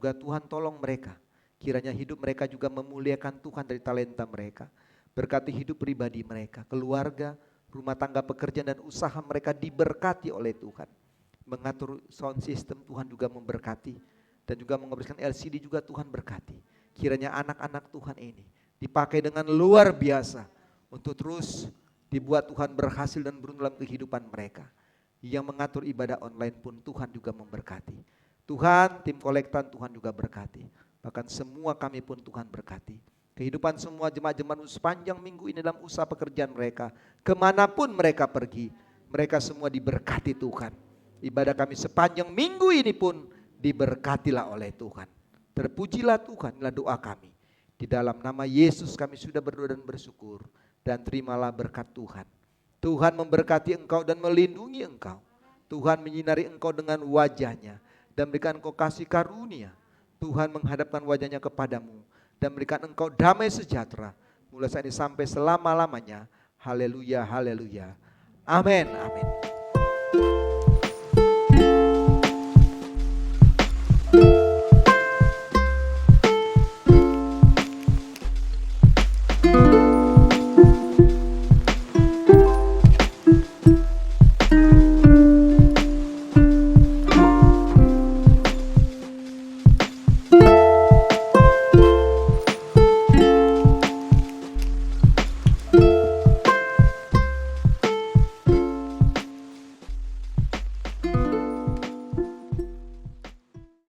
tolong mereka. Kiranya hidup mereka juga memuliakan Tuhan dari talenta mereka. Berkati hidup pribadi mereka, keluarga, Rumah tangga, pekerjaan dan usaha mereka diberkati oleh Tuhan. Mengatur sound system Tuhan juga memberkati. Dan juga mengoperasikan LCD juga Tuhan berkati. Kiranya anak-anak Tuhan ini dipakai dengan luar biasa untuk terus dibuat Tuhan berhasil dan beruntung dalam kehidupan mereka. Yang mengatur ibadah online pun Tuhan juga memberkati. Tuhan, tim kolektan Tuhan juga berkati. Bahkan semua kami pun Tuhan berkati. Kehidupan semua jemaat-jemaat sepanjang minggu ini dalam usaha pekerjaan mereka. Kemanapun mereka pergi, mereka semua diberkati Tuhan. Ibadah kami sepanjang minggu ini pun diberkatilah oleh Tuhan. Terpujilah Tuhan, inilah doa kami. Di dalam nama Yesus kami sudah berdoa dan bersyukur. Dan terimalah berkat Tuhan. Tuhan memberkati engkau dan melindungi engkau. Tuhan menyinari engkau dengan wajahnya. Dan berikan engkau kasih karunia. Tuhan menghadapkan wajahnya kepadamu. Dan berikan engkau damai sejahtera. Mulai saat ini sampai selama-lamanya. Haleluya, haleluya. Amin, amin.